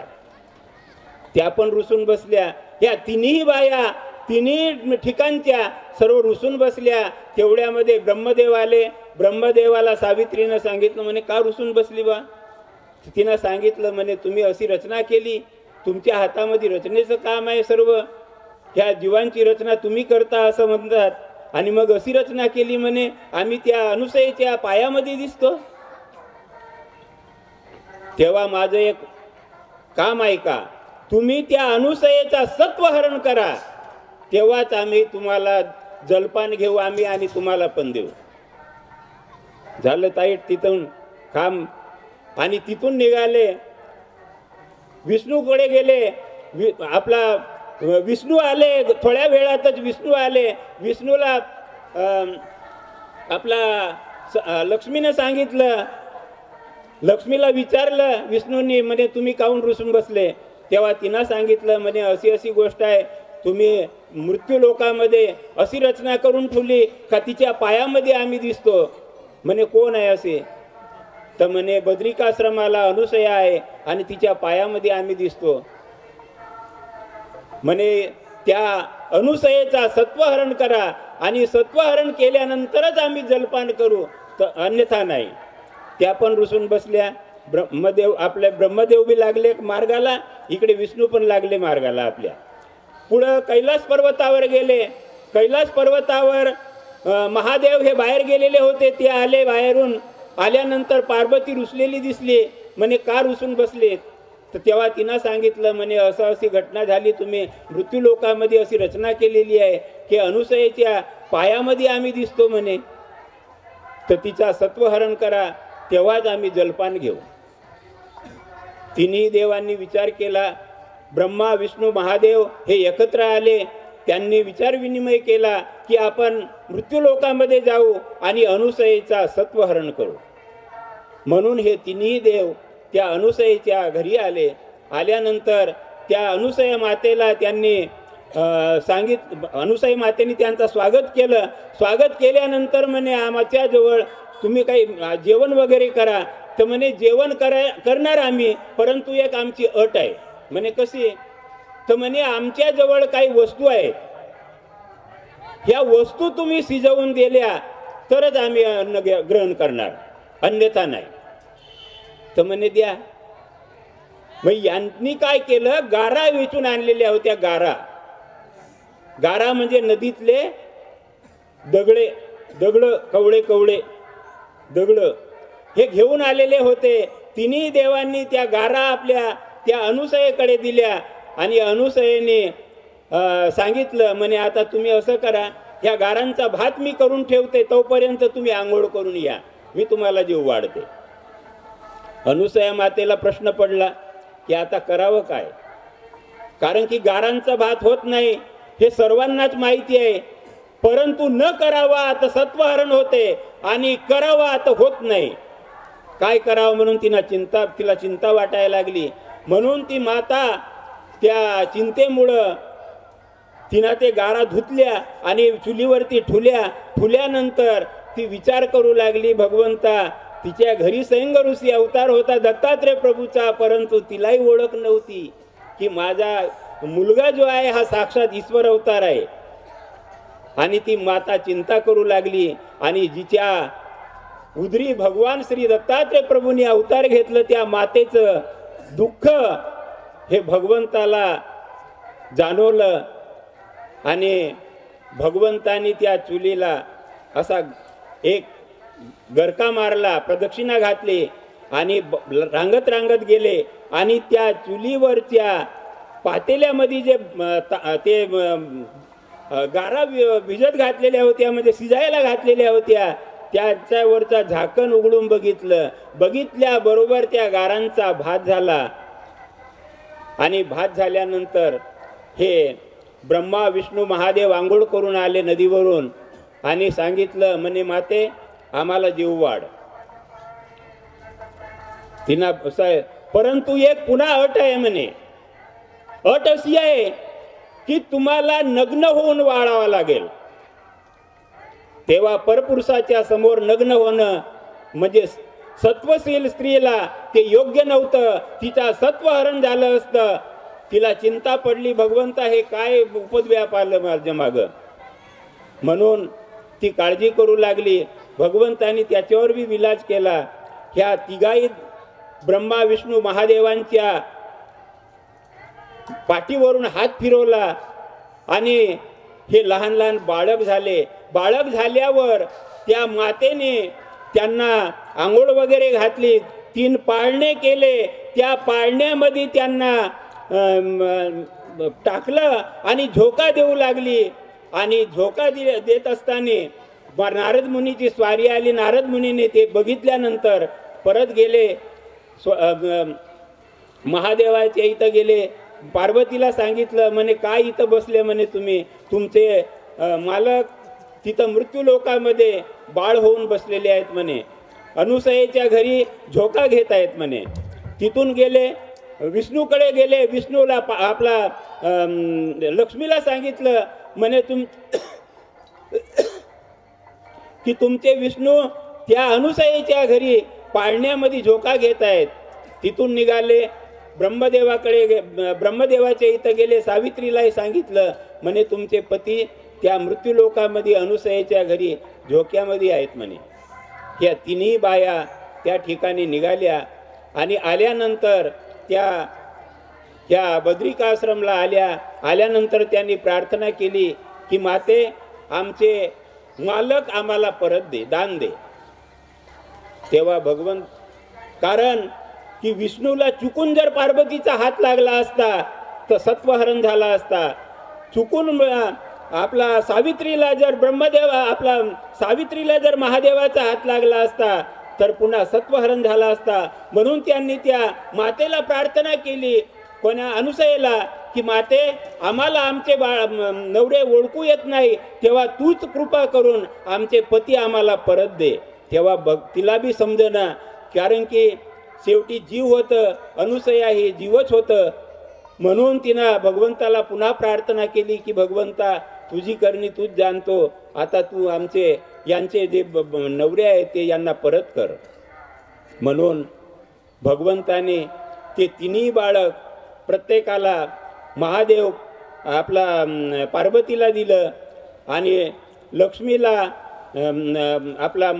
त्या पण रुसून बसल्या. या तिन्ही बाया तिन्ही ठिकाणच्या सर्व रुसून बसल्या. तेवढ्यामध्ये ब्रह्मदेव आले. ब्रह्मदेवाला सावित्रीनं सांगितलं म्हणे का रुसून बसली बा. तिनं सांगितलं म्हणे तुम्ही अशी रचना केली, तुमच्या हातामध्ये रचनेचं काम आहे, सर्व ह्या जीवांची रचना तुम्ही करता असं म्हणतात, आणि मग अशी रचना केली म्हणे आम्ही त्या अनुसयेच्या पायामध्ये दिसतो. तेव्हा माझं एक काम आहे का, तुम्ही त्या अनुसयेचा सत्वहरण करा, तेव्हाच आम्ही तुम्हाला जलपान घेऊ आम्ही आणि तुम्हाला पण देऊ. झालं ताईट तिथून काम. आणि तिथून निघाले, विष्णूकडे गेले. आपला विष्णू आले. थोड्या वेळातच विष्णू आले. विष्णूला आपला लक्ष्मीने सांगितलं. लक्ष्मीला विचारलं विष्णूंनी म्हणे तुम्ही काहून रुसून बसले. तेव्हा तिनं सांगितलं म्हणे अशी अशी गोष्ट आहे, तुम्ही मृत्यू लोकामध्ये अशी रचना करून ठेवली का तिच्या पायामध्ये आम्ही दिसतो. म्हणे कोण आहे असे. तर म्हणे बद्रिकाश्रमाला अनुसया आहे आणि तिच्या पायामध्ये आम्ही दिसतो. म्हणे त्या अनुसयेचा सत्वहरण करा आणि सत्वहरण केल्यानंतरच आम्ही जलपान करू, तर अन्यथा नाही. त्या पण रुसून बसल्या. ब्रह्मदेव बी लागले मार्गाला, इकडे विष्णू पण लागले मार्गाला आपल्या. पुढं कैलास पर्वतावर गेले. कैलास पर्वतावर महादेव हे बाहेर गेलेले होते. ते आले बाहेरून. आल्यानंतर पार्वती रुसलेली दिसली. म्हणे का रुसून बसले. तर तेव्हा तिनं सांगितलं म्हणे असं अशी घटना झाली, तुम्ही मृत्यू लोकामध्ये अशी रचना केलेली आहे की अनुसयेच्या पायामध्ये आम्ही दिसतो म्हणे, तर तिचा सत्वहरण करा तेव्हाच आम्ही जलपान घेऊ. तिन्ही देवांनी विचार केला. ब्रह्मा विष्णू महादेव हे एकत्र आले. त्यांनी विचार विनिमय केला की आपण मृत्यू लोकामध्ये जाऊ आणि अनुसयेचा सत्वहरण करू. म्हणून हे तिन्ही देव त्या अनुसयेच्या घरी आले. आल्यानंतर त्या अनुसया मातेला त्यांनी अनुसया मातेने त्यांचं स्वागत केलं. स्वागत केल्यानंतर म्हणे आमच्या जवळ तुम्ही काही जेवण वगैरे करा. तर म्हणे जेवण करणार आम्ही, परंतु एक आमची अट आहे. म्हणे कशी. तर म्हणे आमच्या जवळ काही वस्तू आहेत, ह्या वस्तू तुम्ही शिजवून दिल्या तरच आम्ही अन्न ग्रहण करणार, अन्यथा नाही. तर म्हणे द्या. मग यांनी काय केलं, गारा वेचून आणलेल्या होत्या. गारा म्हणजे नदीतले दगड कवळे दगड हे घेऊन आलेले होते. तिन्ही देवांनी त्या गारा आपल्या त्या अनुसयेकडे दिल्या आणि अनुसयेने सांगितलं म्हणे आता तुम्ही असं करा, ह्या गारांचा भात मी करून ठेवते, तोपर्यंत तुम्ही आंघोळ करून या, मी तुम्हाला जीव वाढते. अनुसया मातेला प्रश्न पडला की आता करावं काय, कारण की गारांचा भात होत नाही हे सर्वांनाच माहिती आहे, परंतु न करावा तर सत्वहरण होते आणि करावा तर होत नाही. काय करावं म्हणून तिला चिंता वाटायला लागली. म्हणून ती माता त्या चिंतेमुळं तिनं ते गारा धुतल्या आणि चुलीवरती ठुल्यानंतर ती विचार करू लागली. भगवंता, तिच्या घरी स्वयं ऋषी अवतार होता दत्तात्रय प्रभूचा, परंतु तिलाही ओळख नव्हती की माझा मुलगा जो आहे हा साक्षात ईश्वर अवतार आहे. आणि ती माता चिंता करू लागली आणि जिच्या उदरी भगवान श्री दत्तात्रय प्रभूंनी अवतार घेतलं त्या मातेचं दुःख हे भगवंताला जाणवलं आणि भगवंतानी त्या चुलीला असा एक गरका मारला, प्रदक्षिणा घातली आणि रांगत गेले आणि त्या चुलीवरच्या पातेल्यामध्ये जे ते गारा भिजत घातलेल्या होत्या, म्हणजे शिजायला घातलेल्या होत्या, त्याच्यावरचा झाकण उघडून बघितल्याबरोबर त्या गारांचा भात झाला. आणि भात झाल्यानंतर हे ब्रह्मा विष्णू महादेव आंघोळ करून आले नदीवरून आणि सांगितलं म्हणे माते आम्हाला जीव वाढ. तिना असं, परंतु एक पुन्हा अट आहे म्हणे. अट अशी आहे की तुम्हाला नग्न होऊन वाढावा लागेल. तेव्हा परपुरुषाच्या समोर नग्न होणं म्हणजे सत्वशील स्त्रीला ते योग्य नव्हतं. तिचा सत्वहरण झालं असतं. तिला चिंता पडली, भगवंता हे काय उपद्व्याप आलं माझ्या मागं. म्हणून ती काळजी करू लागली. भगवंतानी त्याच्यावर बी विलाज केला. ह्या तिघाही ब्रह्मा विष्णू महादेवांच्या पाठीवरून हात फिरवला आणि हे लहान लहान बाळक झाले. बाळक झाल्यावर त्या मातेने त्यांना आंघोळ वगैरे घातली, 3 पाळणे केले. त्या पाळण्यामध्ये त्यांना टाकलं आणि झोका देऊ लागली. आणि झोका देत असताना नारद मुनीची स्वारी आली. नारद मुनीने ते बघितल्यानंतर परत गेले, महादेवाच्या इथं गेले. पार्वतीला सांगितलं, म्हणे काय इथं बसले म्हणे तुम्ही, तुमचे मालक तिथं मृत्यू लोकामध्ये बाळ होऊन बसलेले आहेत म्हणे, अनुसयेच्या घरी झोका घेत आहेत म्हणे. तिथून गेले, विष्णूकडे गेले. विष्णूला आपला लक्ष्मीला सांगितलं म्हणे की तुमचे विष्णू त्या अनुसयेच्या घरी पाळण्यामध्ये झोका घेत आहेत. तिथून निघाले, ब्रह्मदेवाच्या इथं गेले. सावित्रीलाही सांगितलं म्हणे तुमचे पती त्या मृत्यूलोकामध्ये अनुसयेच्या घरी झोक्यामध्ये आहेत म्हणे. त्या तिन्ही बाया त्या ठिकाणी निघाल्या आणि आल्यानंतर त्या बद्रिकाश्रमला आल्यानंतर त्यांनी प्रार्थना केली की माते आमचे मालक आम्हाला परत दे, दान दे. तेव्हा भगवंत, कारण की विष्णूला चुकून जर पार्वतीचा हात लागला असता तर सत्वहरण झाला असता. चुकून आपला सावित्रीला जर महादेवाचा हात लागला असता तर पुन्हा सत्वहरण झाला असता. म्हणून त्यांनी त्या मातेला प्रार्थना केली, कोणा अनुसयेला, की माते आम्हाला आमचे नवरे ओळखू येत नाही, तेव्हा तूच कृपा करून आमचे पती आम्हाला परत दे. तेव्हा तिला बी समजेना, कारण की शेवटी जीव होतं, अनुसया हे जीवच होतं. म्हणून तिनं भगवंताला पुन्हा प्रार्थना केली की भगवंता तुझी करणी तूच जाणतो, आता तू यांचे जे नवरे आहेत ते यांना परत कर. म्हणून भगवंताने ते तिन्ही बाळक प्रत्येकाला महादेव आपला पार्वतीला दिलं आणि लक्ष्मीला आपला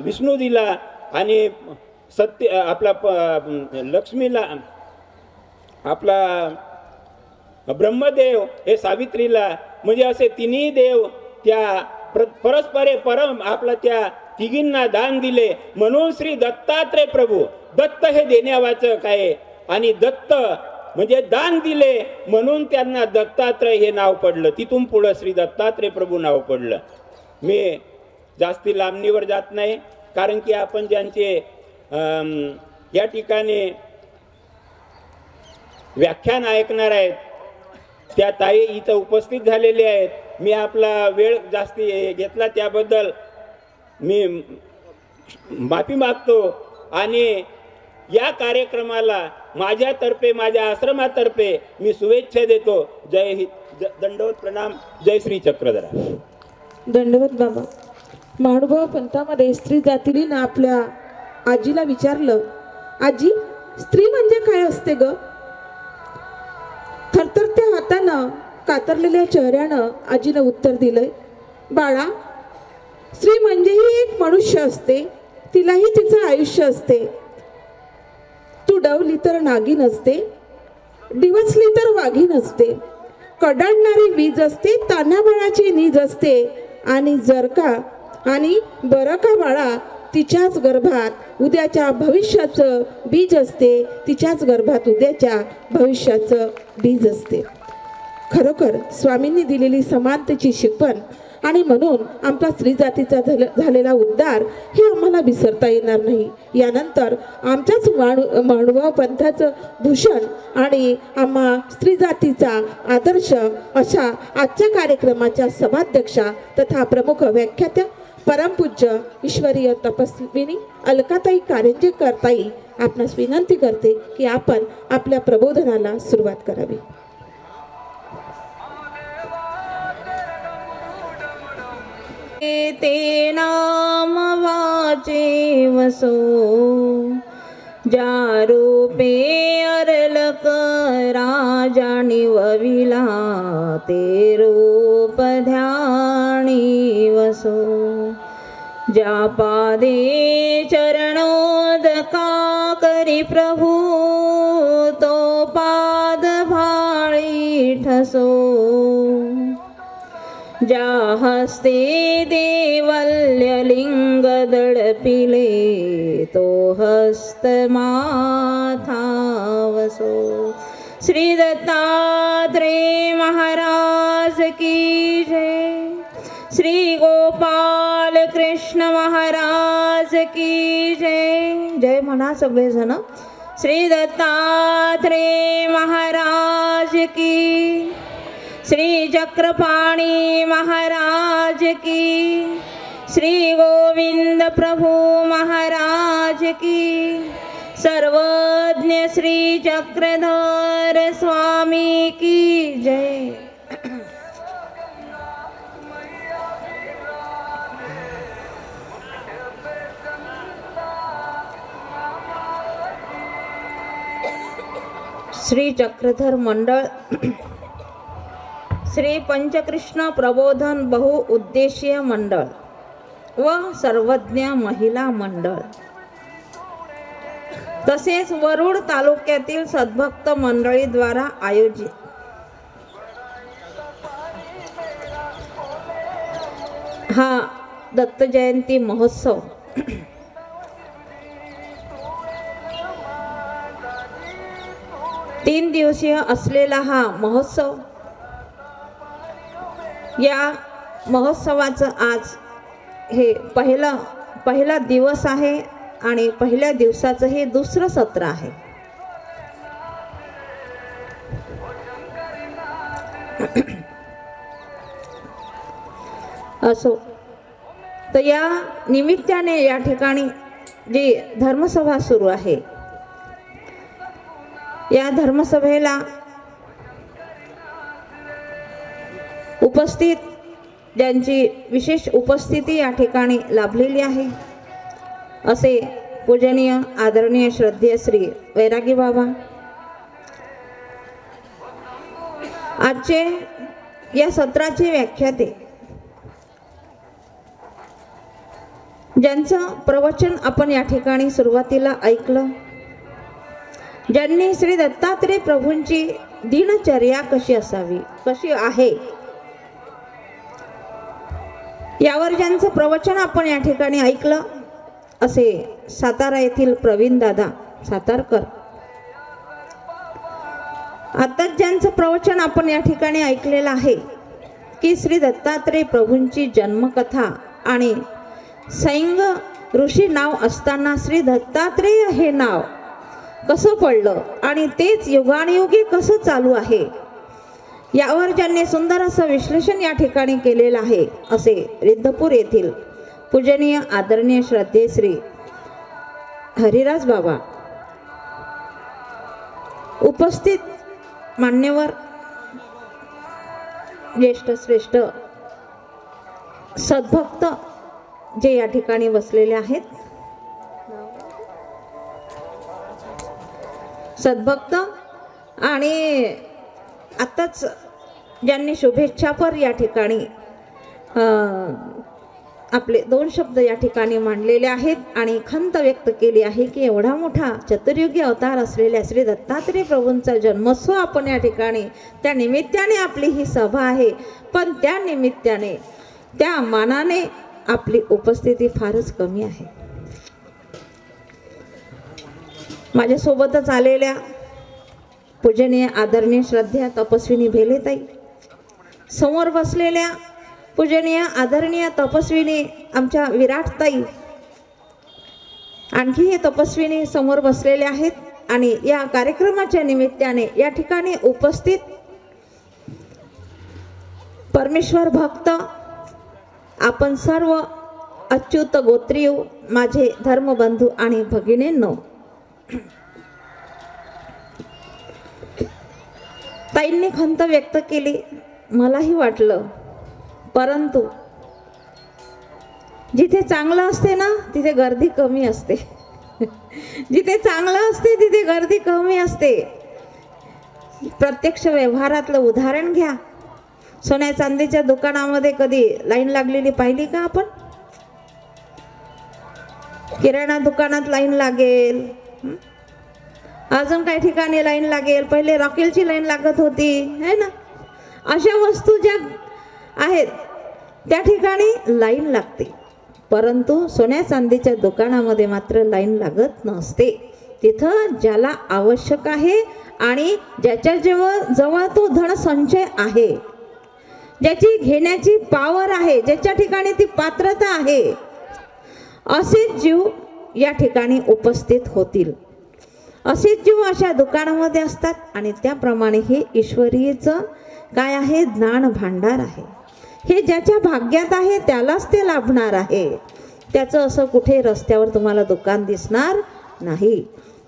विष्णू दिला आणि लक्ष्मीला आपला ब्रह्मदेव हे सावित्रीला, म्हणजे असे तिन्ही देव त्या परस्परे आपला त्या तिघींना दान दिले. म्हणून श्री दत्तात्रय प्रभू, दत्त हे देण्यावाचक आहे आणि दत्त म्हणजे दान दिले म्हणून त्यांना दत्तात्रय हे नाव पडलं. तिथून पुढं श्री दत्तात्रय प्रभू नाव पडलं. मी जास्ती लांबणीवर जात नाही, कारण की आपण ज्यांचे या ठिकाणी व्याख्यान ऐकणार आहेत त्या ताई इथं उपस्थित झालेले आहेत. मी आपला वेळ जास्ती घेतला त्याबद्दल मी माफी मागतो आणि या कार्यक्रमाला माझ्यातर्फे, माझ्या आश्रमातर्फे मी शुभेच्छा देतो. जय हिंद, दंडवत प्रणाम. जय श्री चक्रधरा. दंडवत बाबा. महानुभाव पंथामध्ये स्त्री जातीने आपल्या आजीला विचारलं, आजी स्त्री म्हणजे काय असते ग? थरथरत्या हातानं, कातरलेल्या चेहऱ्यानं आजीनं उत्तर दिलंय, बाळा स्त्री म्हणजेही एक मनुष्य असते, तिलाही तिचं आयुष्य असते. तू डवली तर नागिन असते, डिवचली तर वाघीण असते, कडाडणारी वीज असते, तान्हाबळाची नीज असते आणि बरं का बाळा तिच्याच गर्भात उद्याच्या भविष्याचं बीज असते, तिच्याच गर्भात उद्याच्या भविष्याचं बीज असते. खरोखर स्वामींनी दिलेली समानतेची शिकवण आणि म्हणून आमचा स्त्री जातीचा झालेला उद्धार हे आम्हाला विसरता येणार नाही. यानंतर आमच्याच महानुभाव पंथाचं भूषण आणि आम्हा स्त्री जातीचा आदर्श अशा आजच्या कार्यक्रमाच्या सभाध्यक्षा तथा प्रमुख व्याख्यात्या परमपूज्य ईश्वरीय तपस्विनी अलकाताई कारंजेकर ताई आपणास विनंती करते की आपण आपल्या प्रबोधनाला सुरुवात करावी. ते नाम वाचे वसो, ज्या रूपे अरलक राजा निवविला, ते रूप ध्यानी वसो, ज्या पादे चरणोदका करी प्रभु, तो पाद भाळी ठसो, ज्या हस्ते देवल्य लिंग दडपिले, तो हस्त माथा वसो. श्री दत्तात्रेय महाराज की जय. श्री गोपाल कृष्ण महाराज की जय. जय म्हणा सगळेजण. श्री दत्तात्रेय महाराज की. श्री चक्रपाणी महाराज की. श्री गोविंद प्रभु महाराज की. सर्वज्ञ श्री चक्रधर स्वामी की जय. श्री चक्रधर मंडळ, श्री पंचकृष्ण प्रबोधन बहुउद्देशीय मंडळ व सर्वज्ञ महिला मंडळ, तसेच वरुड तालुक्यातील सद्भक्त मंडळीद्वारा आयोजित हा दत्त जयंती महोत्सव तीन दिवसीय असलेला हा महोत्सव, या महोत्सवाचं आज हे पहिला दिवस आहे आणि पहिल्या दिवसाचं हे दुसरं सत्र आहे. असो तर या निमित्ताने या ठिकाणी जी धर्मसभा सुरू आहे, या धर्मसभेला उपस्थित ज्यांची विशेष उपस्थिती या ठिकाणी लाभलेली आहे असे पूजनीय आदरणीय श्रद्धेय श्री वैरागी बाबा, आजचे या सत्राचे व्याख्याते, ज्यांचं प्रवचन आपण या ठिकाणी सुरुवातीला ऐकलं, ज्यांनी श्री दत्तात्रेय प्रभूंची दिनचर्या कशी असावी, कशी आहे, यावर ज्यांचं प्रवचन आपण या ठिकाणी ऐकलं असे सातारा येथील प्रवीण दादा सातारकर, आताच ज्यांचं प्रवचन आपण या ठिकाणी ऐकलेलं आहे की श्री दत्तात्रेय प्रभूंची जन्मकथा आणि सैंग ऋषी नाव असताना श्री दत्तात्रेय हे नाव कसं पडलं आणि तेच युगानुयुगे कसं चालू आहे, यावर ज्यांनी सुंदर असं विश्लेषण या ठिकाणी केलेलं आहे असे रिद्धपूर येथील पूजनीय आदरणीय श्रद्धेय श्री हरिराज बाबा, उपस्थित मान्यवर ज्येष्ठ श्रेष्ठ सद्भक्त जे या ठिकाणी बसलेले आहेत, सद्भक्त आणि आताच ज्यांनी शुभेच्छापर या ठिकाणी आपले दोन शब्द या ठिकाणी मांडलेले आहेत आणि खंत व्यक्त केली आहे की एवढा मोठा चतुर्युगी अवतार असलेल्या श्री दत्तात्रेय प्रभूंचा जन्मोत्सव आपण या ठिकाणी, त्या निमित्ताने आपली ही सभा आहे, पण त्या निमित्ताने त्या मानाने आपली उपस्थिती फारच कमी आहे. माझ्यासोबतच आलेल्या पूजनीय आदरणीय श्रद्धेय तपस्विनी भेलेताई, समोर बसलेल्या पूजनीय आदरणीय तपस्विनी आमच्या विराटताई, आणखी हे तपस्विनी समोर बसलेले आहेत आणि या कार्यक्रमाच्या निमित्ताने या ठिकाणी उपस्थित परमेश्वर भक्त आपण सर्व अच्युत गोत्रीय माझे धर्मबंधू आणि भगिनींनो, ताईंनी खंत व्यक्त केली, मलाही वाटलं, परंतु जिथे चांगलं असते ना तिथे गर्दी कमी असते. जिथे चांगलं असते तिथे गर्दी कमी असते. प्रत्यक्ष व्यवहारातलं उदाहरण घ्या. सोन्या चांदीच्या दुकानामध्ये कधी लाईन लागलेली पाहिली का आपण? किराणा दुकानात लाईन लागेल, अजून काही ठिकाणी लाईन लागेल. पहिले रॉकेलची लाईन लागत होती है ना. अशा वस्तू ज्या आहेत त्या ठिकाणी लाईन लागते. परंतु सोन्या चांदीच्या दुकानामध्ये मात्र लाईन लागत नसते. तिथं ज्याला आवश्यक आहे आणि ज्याच्या जवळ तो धन संचय आहे, ज्याची घेण्याची पावर आहे, ज्याच्या ठिकाणी ती पात्रता आहे, असेच जीव या ठिकाणी उपस्थित होतील. असेच जीव अशा दुकानामध्ये असतात. आणि त्याप्रमाणे हे ईश्वरीचं काय आहे? ज्ञान भांडार आहे. हे ज्याच्या भाग्यात आहे त्यालाच ते लाभणार आहे. त्याचं असं कुठे रस्त्यावर तुम्हाला दुकान दिसणार नाही,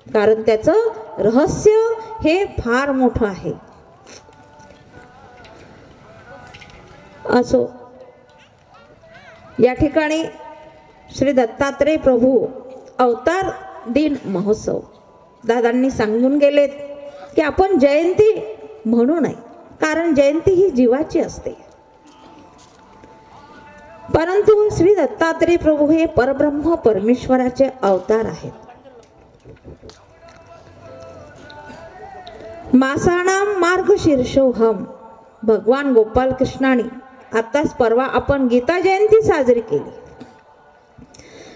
कारण त्याचं रहस्य हे फार मोठं आहे. असो, या ठिकाणी श्री दत्तात्रय प्रभू अवतार दिन महोत्सव दादांनी सांगून गेलेत की आपण जयंती म्हणू नये, कारण जयंती ही जीवाची असते. परंतु श्री दत्तात्रय प्रभू हे परब्रह्म परमेश्वराचे अवतार आहेत. मासाणाम मार्गशीर्षोहम. भगवान गोपाल कृष्णाने आताच परवा आपण गीता जयंती साजरी केली.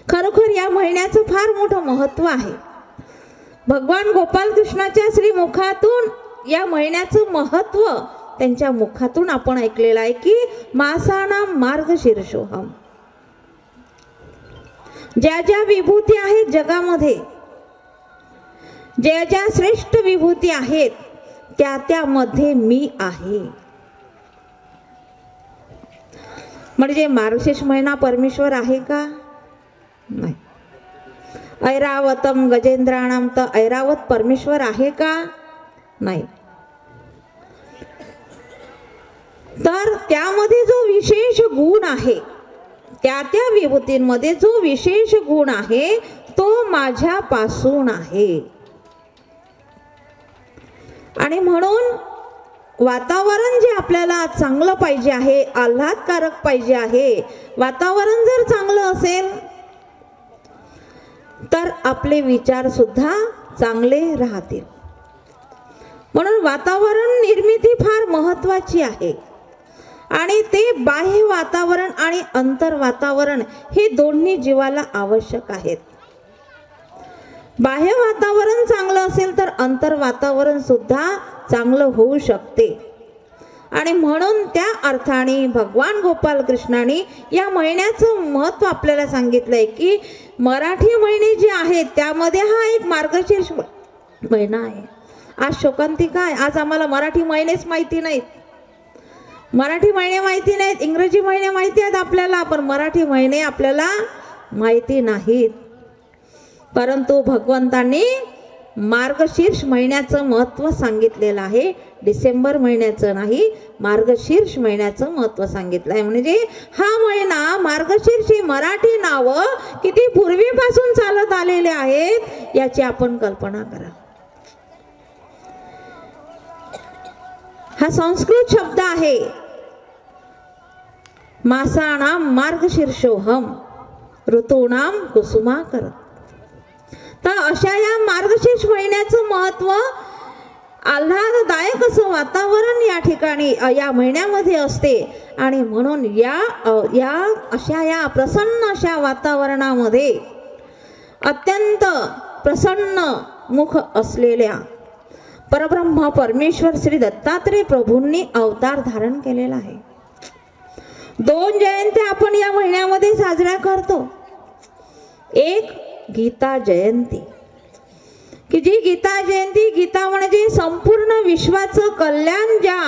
खरोखर या महिन्याचं फार मोठं महत्त्व आहे. भगवान गोपाल कृष्णाच्या श्रीमुखातून या महिन्याचं महत्त्व त्यांच्या मुखातून आपण ऐकलेलं आहे की मासाणाम मार्गशीर्षोहम. ज्या ज्या विभूती आहेत जगामध्ये, ज्या ज्या श्रेष्ठ विभूती आहेत त्या त्यामध्ये मी आहे. म्हणजे मार्गशीर्ष महिना परमेश्वर आहे का? नाही. ऐरावतम गजेंद्राणाम, तर ऐरावत परमेश्वर आहे का? नाही. तर त्यामध्ये जो विशेष गुण आहे, त्या त्या विभूतींमध्ये जो विशेष गुण आहे तो माझ्यापासून आहे. आणि म्हणून वातावरण जे आपल्याला चांगलं पाहिजे आहे, आल्हादकारक पाहिजे आहे, वातावरण जर चांगलं असेल तर आपले विचार सुद्धा चांगले राहतील. म्हणून वातावरण निर्मिती फार महत्त्वाची आहे. आणि ते बाह्य वातावरण आणि अंतर वातावरण हे दोन्ही जीवाला आवश्यक आहेत. बाह्य वातावरण चांगलं असेल तर अंतर वातावरण सुद्धा चांगलं होऊ शकते. आणि म्हणून त्या अर्थाने भगवान गोपाल कृष्णाने या महिन्याचं महत्त्व आपल्याला सांगितलंय की मराठी महिने जे आहेत त्यामध्ये हा एक मार्गशीर्ष महिना आहे. आज शोकांतिका आहे. आज आम्हाला मराठी महिनेच माहिती नाहीत. मराठी महिने माहिती नाहीत, इंग्रजी महिने माहिती आहेत आपल्याला, पण मराठी महिने आपल्याला माहिती नाहीत. परंतु भगवंतांनी मार्गशीर्ष महिन्याचं महत्त्व सांगितलेलं आहे. डिसेंबर महिन्याचं नाही, मार्गशीर्ष महिन्याचं महत्त्व सांगितलं आहे. म्हणजे हा महिना मार्गशीर्ष ही मराठी नावं किती पूर्वीपासून चालत आलेले आहेत याची आपण कल्पना करा. हा संस्कृत शब्द आहे मासाणाम मार्गशीर्षोहम ऋतूणाम कुसुमाकर. तर अशा या मार्गशीर्ष महिन्याचं महत्त्व, आल्हाददायक असं वातावरण या ठिकाणी या महिन्यामध्ये असते. आणि म्हणून या प्रसन्न अशा वातावरणामध्ये अत्यंत प्रसन्न मुख असलेल्या परब्रह्म परमेश्वर श्री दत्तात्रय प्रभूंनी अवतार धारण केलेला आहे. 2 जयंत्या आपण या महिन्यामध्ये साजऱ्या करतो. एक गीता जयंती, की जी गीता जयंती, गीता म्हणजे संपूर्ण विश्वाचं कल्याण ज्या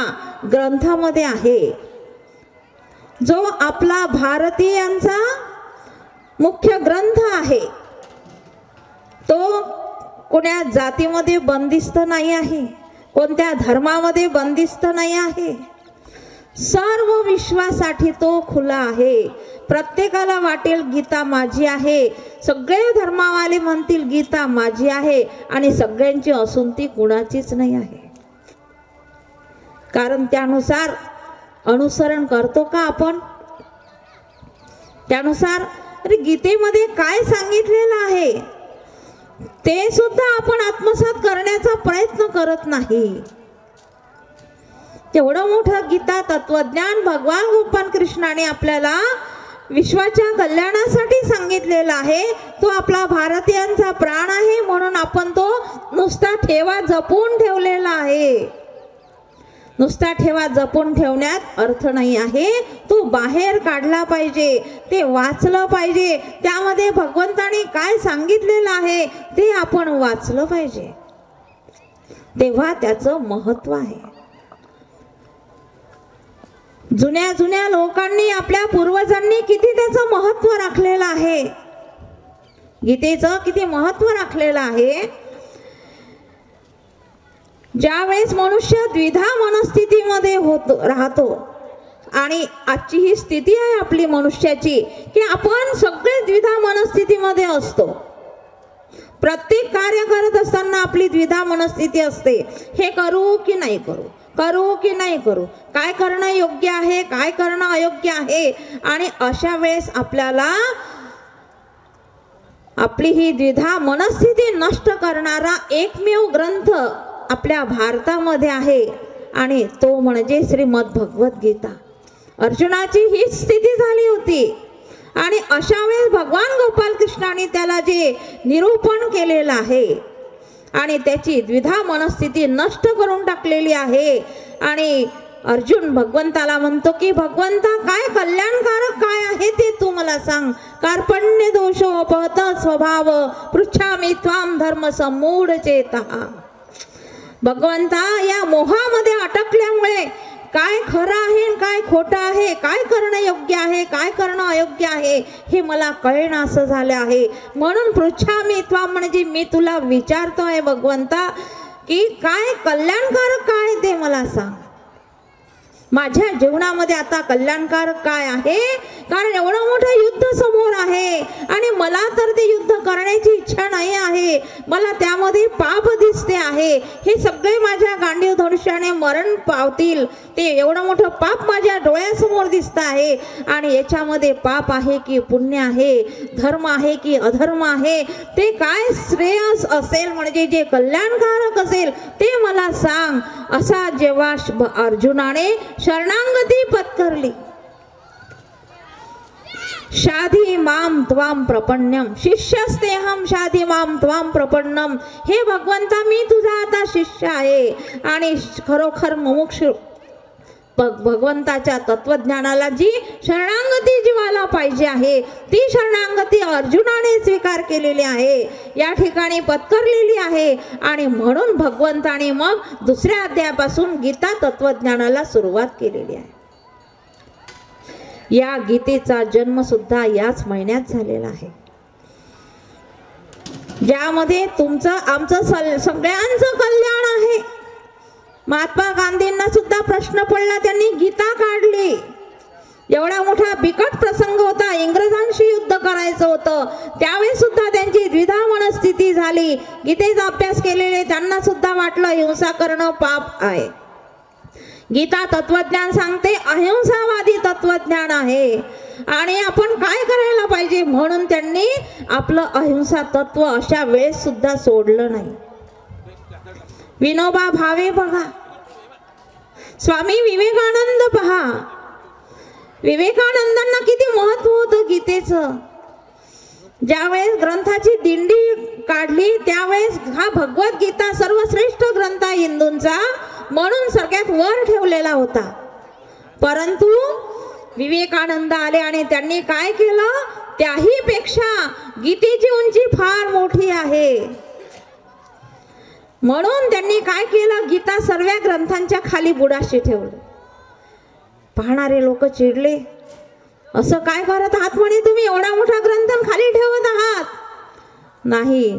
ग्रंथामध्ये आहे, जो आपला भारतीयांचा मुख्य ग्रंथ आहे, तो कोण्या जातीमध्ये बंदिस्त नाही आहे, कोणत्या धर्मामध्ये बंदिस्त नाही आहे, सर्व विश्वासाठी तो खुला आहे. प्रत्येकाला वाटेल गीता माझी आहे, सगळे धर्मावाले म्हणतील गीता माझी आहे, आणि सगळ्यांची असून ती कुणाचीच नाही आहे. कारण त्यानुसार अनुसरण करतो का आपण? त्यानुसार अरे गीतेमध्ये काय सांगितलेलं आहे ते सुद्धा आपण आत्मसात करण्याचा प्रयत्न करत नाही. तेवढं मोठं गीता तत्वज्ञान भगवान गोपाल कृष्णाने आपल्याला विश्वाच्या कल्याणासाठी सांगितलेला आहे. तो आपला भारतीयांचा प्राण आहे म्हणून आपण तो नुसता ठेवा जपून ठेवलेला आहे. नुसता ठेवा जपून ठेवण्यात अर्थ नाही आहे, तो बाहेर काढला पाहिजे, ते वाचलं पाहिजे. त्यामध्ये भगवंताने काय सांगितलेलं आहे ते आपण वाचलं पाहिजे, तेव्हा त्याचं महत्व आहे. जुन्या जुन्या लोकांनी, आपल्या पूर्वजांनी किती त्याचं महत्व राखलेलं आहे, गीतेचं किती महत्व राखलेलं आहे. ज्यावेळेस मनुष्य द्विधा मनस्थितीमध्ये राहतो, आणि आजची ही स्थिती आहे आपली मनुष्याची की आपण सगळे द्विधा मनस्थितीमध्ये असतो. प्रत्येक कार्य करत असताना आपली द्विधा मनस्थिती असते, हे करू की नाही करू, करू की नाही करू, काय करणं योग्य आहे, काय करणं अयोग्य आहे. आणि अशा वेळेस आपल्याला आपली ही द्विधा मनस्थिती नष्ट करणारा एकमेव ग्रंथ आपल्या भारतामध्ये आहे, आणि तो म्हणजे श्रीमद भगवद्गीता. अर्जुनाची हीच स्थिती झाली होती, आणि अशा वेळेस भगवान गोपाल कृष्णाने त्याला जे निरूपण केलेलं आहे आणि त्याची द्विधा मनस्थिती नष्ट करून टाकलेली आहे. आणि अर्जुन भगवंताला म्हणतो की भगवंता काय कल्याणकारक काय आहे ते तू मला सांग. कार्पण्य दोषोपहत स्वभाव पृच्छामि त्वां धर्म सम्मूढ चेतः. भगवंता, या मोहामध्ये अटकल्यामुळे काय खरं आहे काय खोटं आहे, काय करणं योग्य आहे काय करणं अयोग्य आहे हे मला कळेना असं झालं आहे. म्हणून पृच्छामि त्वां म्हणजे मी तुला विचारतो आहे भगवंता की काय कल्याणकारक काय ते मला सांग. माझ्या जीवनामध्ये आता कल्याणकारक काय आहे, कारण एवढं मोठं युद्ध समोर आहे आणि मला तर ते युद्ध करण्याची इच्छा नाही आहे. मला त्यामध्ये पाप दिसते आहे, हे सगळे माझ्या गांडीव धनुष्याने मरण पावतील, ते एवढं मोठं पाप माझ्या डोळ्यासमोर दिसत आहे. आणि याच्यामध्ये पाप आहे की पुण्य आहे, धर्म आहे की अधर्म आहे, ते काय श्रेयस असेल म्हणजे जे कल्याणकारक असेल ते मला सांग. असा जेव्हा अर्जुनाने शरणागती पत्करली, शाधी माम त्वाम प्रपन्नम शिष्यस्तेहम शाधी माम त्वाम प्रपन्नम. हे भगवंता, मी तुझा आता शिष्य आहे आणि खरोखर मुमुक्षु भगवंताच्या तत्वज्ञानाला जी शरणागती जीवाला पाहिजे आहे ती शरणागती अर्जुनाने स्वीकार केलेली आहे, या ठिकाणी पत्करलेली आहे. आणि म्हणून भगवंताने मग दुसऱ्या अध्यायापासून गीता तत्वज्ञानाला सुरुवात केलेली आहे. या गीतेचा जन्म सुद्धा याच महिन्यात झालेला आहे, ज्यामध्ये तुमचं आमचं सगळ्यांचं कल्याण आहे. महात्मा गांधींना सुद्धा प्रश्न पडला, त्यांनी गीता काढली. एवढा मोठा बिकट प्रसंग होता, इंग्रजांशी युद्ध करायचं होतं, त्यावेळेस सुद्धा त्यांची द्विधा मनस्थिती झाली. गीतेचा अभ्यास केलेले त्यांना सुद्धा वाटलं हिंसा करणं पाप आहे. गीता तत्वज्ञान सांगते अहिंसावादी तत्वज्ञान आहे आणि आपण काय करायला पाहिजे, म्हणून त्यांनी आपलं अहिंसा तत्व अशा वेळेस सुद्धा सोडलं नाही. विनोबा भावे बघा, स्वामी विवेकानंद पहा, विवेकानंदांना किती महत्व होतं गीतेचं. ज्यावेळेस ग्रंथाची दिंडी काढली त्यावेळेस हा भगवद्गीता सर्वश्रेष्ठ ग्रंथ आहे हिंदूंचा म्हणून सगळ्यात वर ठेवलेला होता. परंतु विवेकानंद आले आणि त्यांनी काय केलं, त्याही पेक्षा गीतेची उंची फार मोठी आहे. म्हणून त्यांनी काय केलं, गीता सर्व ग्रंथांच्या खाली बुडाशी ठेवलं. पाहणारे लोक चिडले, असं काय करत आहात म्हणे तुम्ही, एवढा मोठा ग्रंथ खाली ठेवत आहात. नाही,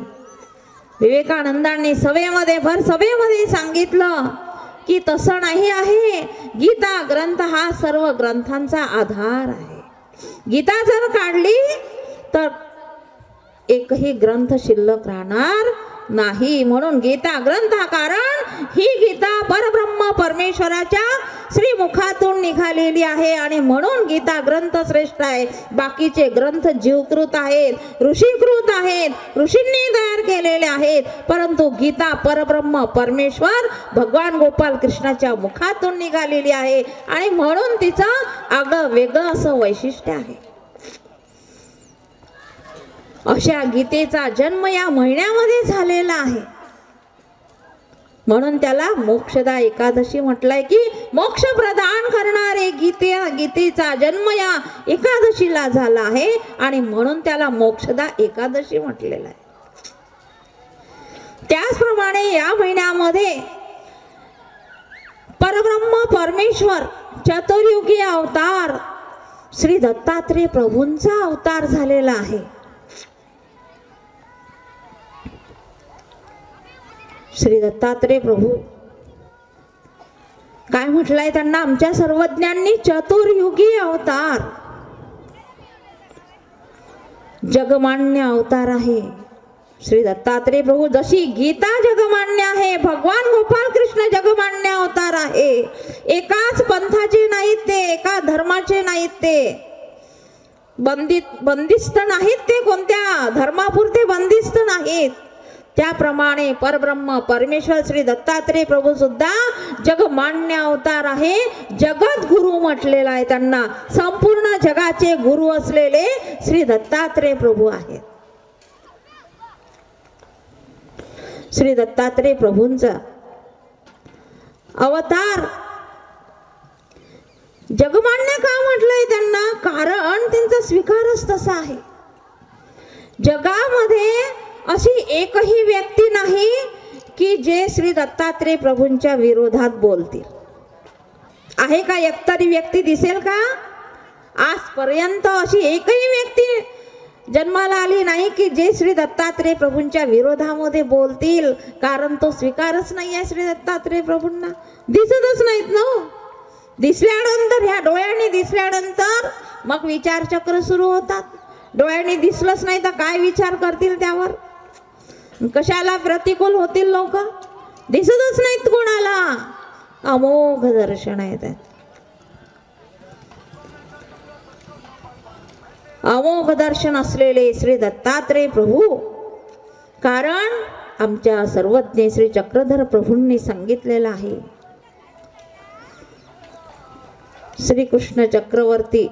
विवेकानंदांनी भर सभेमध्ये सांगितलं की तसं नाही आहे. गीता ग्रंथ हा सर्व ग्रंथांचा आधार आहे. गीता जर काढली तर एकही ग्रंथ शिल्लक राहणार नाही. म्हणून गीता ग्रंथ, कारण ही गीता परब्रह्म परमेश्वराच्या श्रीमुखातून निघालेली आहे आणि म्हणून गीता ग्रंथ श्रेष्ठ आहे. बाकीचे ग्रंथ जीवकृत आहेत, ऋषीकृत आहेत, ऋषींनी तयार केलेले आहेत, परंतु गीता परब्रह्म परमेश्वर भगवान गोपाल कृष्णाच्या मुखातून निघालेली आहे आणि म्हणून तिचं आगळं वेगळं असं वैशिष्ट्य आहे. अशा गीतेचा जन्म या महिन्यामध्ये झालेला आहे. म्हणून त्याला मोक्षदा एकादशी म्हटलंय की मोक्ष प्रदान करणारे गीतेचा जन्म या एकादशीला झाला आहे आणि म्हणून त्याला मोक्षदा एकादशी म्हटलेलं आहे. त्याचप्रमाणे या महिन्यामध्ये परब्रह्म परमेश्वर चतुर्युगी अवतार श्री दत्तात्रेय प्रभूंचा अवतार झालेला आहे. श्री दत्तात्रेय प्रभू काय म्हटलंय त्यांना आमच्या सर्वज्ञांनी? चतुर्युगी अवतार, जगमान्य अवतार आहे श्री दत्तात्रेय प्रभू. जशी गीता जगमान्य आहे, भगवान गोपाल कृष्ण जगमान्य अवतार आहे. एकाच पंथाचे नाहीत ते, एका धर्माचे नाहीत ते, बंदिस्त नाहीत ते, कोणत्या धर्मापुरते बंदिस्त नाहीत. त्याप्रमाणे परब्रह्म परमेश्वर श्री दत्तात्रेय प्रभू सुद्धा जगमान्य अवतार आहे. जगत गुरु म्हटलेला आहे त्यांना. संपूर्ण जगाचे गुरु असलेले श्री दत्तात्रेय प्रभू आहेत. श्री दत्तात्रेय प्रभूंचा अवतार जगमान्य का म्हटलंय त्यांना? कारण त्यांचा स्वीकारच तसा आहे. जगामध्ये अशी एकही व्यक्ती नाही की जे श्री दत्तात्रेय प्रभूंच्या विरोधात बोलतील. आहे का? एकतरी व्यक्ती दिसेल का? आजपर्यंत अशी एकही व्यक्ती जन्माला आली नाही की जे श्री दत्तात्रेय प्रभूंच्या विरोधामध्ये बोलतील. कारण तो स्वीकारच नाही आहे श्री दत्तात्रेय प्रभूंना. दिसतच नाहीत ना. दिसल्यानंतर, ह्या डोळ्यांनी दिसल्यानंतर मग विचारचक्र सुरू होतात. डोळ्यांनी दिसलंच नाही तर काय विचार करतील त्यावर? कशाला प्रतिकूल होतील लोक? दिसतच नाहीत कोणाला. अमोघ दर्शन आहेत. अमोघ दर्शन असलेले श्री दत्तात्रेय प्रभू, कारण आमच्या सर्वज्ञ श्री चक्रधर प्रभूंनी सांगितलेलं आहे. श्रीकृष्ण चक्रवर्ती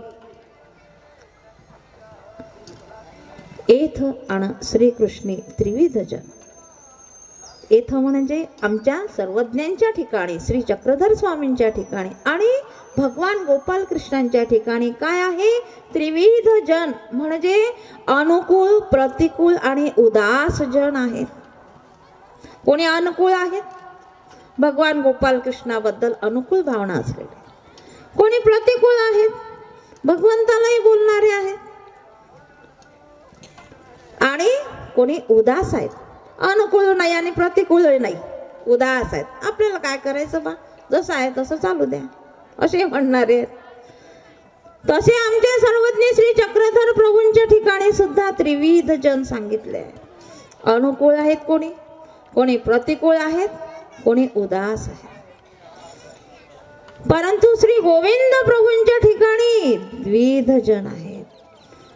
एथ आणि श्रीकृष्णी त्रिविध जन. एथ म्हणजे आमच्या सर्वज्ञांच्या ठिकाणी, श्री चक्रधर स्वामींच्या ठिकाणी आणि भगवान गोपाल कृष्णांच्या ठिकाणी काय आहे? त्रिविध जन म्हणजे अनुकूल, प्रतिकूल आणि उदास जन आहेत. कोणी अनुकूल आहेत? भगवान गोपाल कृष्णाबद्दल अनुकूल भावना असलेले. कोणी प्रतिकूल आहेत? भगवंतालाही बोलणारे आहेत. आणि कोणी उदास आहेत. अनुकूल नाही आणि प्रतिकूल नाही, उदास आहेत. आपल्याला काय करायचं बा, जसं आहे तसं चालू द्या असे म्हणणारे. तसे आमच्या सर्वज्ञ श्री चक्रधर प्रभूंच्या ठिकाणी सुद्धा त्रिविध जन सांगितले आहे. अनुकूल आहेत कोणी, कोणी प्रतिकूल आहेत, कोणी उदास आहे. परंतु श्री गोविंद प्रभूंच्या ठिकाणी द्विध जन आहेत.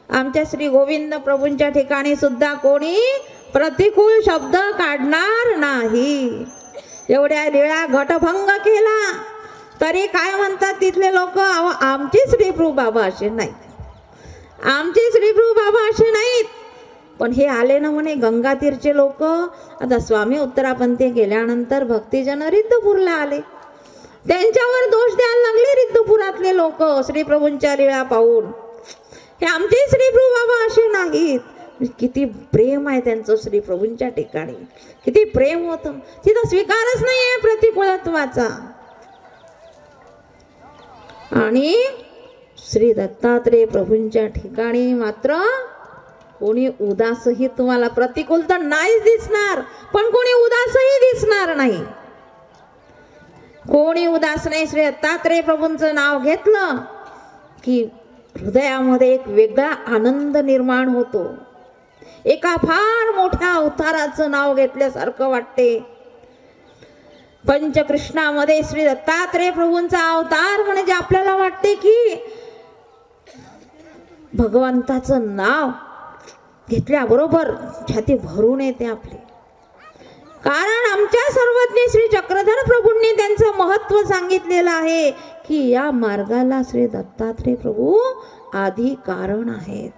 आमच्या श्री गोविंद प्रभूंच्या ठिकाणी सुद्धा कोणी प्रतिकूल शब्द काढणार नाही. एवढ्या वेळा घटभंग केला तरी काय म्हणतात तिथले लोक? आमचे श्रीप्रभू बाबा असे नाहीत, आमचे श्रीप्रभू बाबा असे नाहीत. पण हे आले ना म्हणे गंगातीरचे लोक. आता स्वामी उत्तरापंथी गेल्यानंतर भक्तिजन रिद्धपूरला आले. त्यांच्यावर दोष द्यायला लागले रिद्धपुरातले लोक श्रीप्रभूंच्या लीळा पाहून. हे आमचे श्रीप्रभू बाबा असे नाहीत. किती प्रेम आहे त्यांचं श्रीप्रभूंच्या ठिकाणी, किती प्रेम होतं. तिथं स्वीकारच नाही आहे प्रतिकूलत्वाचा. आणि श्री दत्तात्रेय प्रभूंच्या ठिकाणी मात्र कोणी उदासही, तुम्हाला प्रतिकूल तर नाहीच दिसणार पण कोणी उदासही दिसणार नाही. कोणी उदास नाही. श्री दत्तात्रेय प्रभूंचं नाव घेतलं की हृदयामध्ये एक वेगळा आनंद निर्माण होतो. एका फार मोठ्या अवताराचं नाव घेतल्यासारखं वाटते. पंचकृष्णामध्ये श्री दत्तात्रेय प्रभूंचा अवतार म्हणजे आपल्याला वाटते की भगवंताचं नाव घेतल्याबरोबर छाती भरून येते आपली. कारण आमच्या सर्वज्ञ श्री चक्रधर प्रभूंनी त्यांचं महत्व सांगितलेलं आहे की या मार्गाला श्री दत्तात्रेय प्रभू आधी कारण आहेत.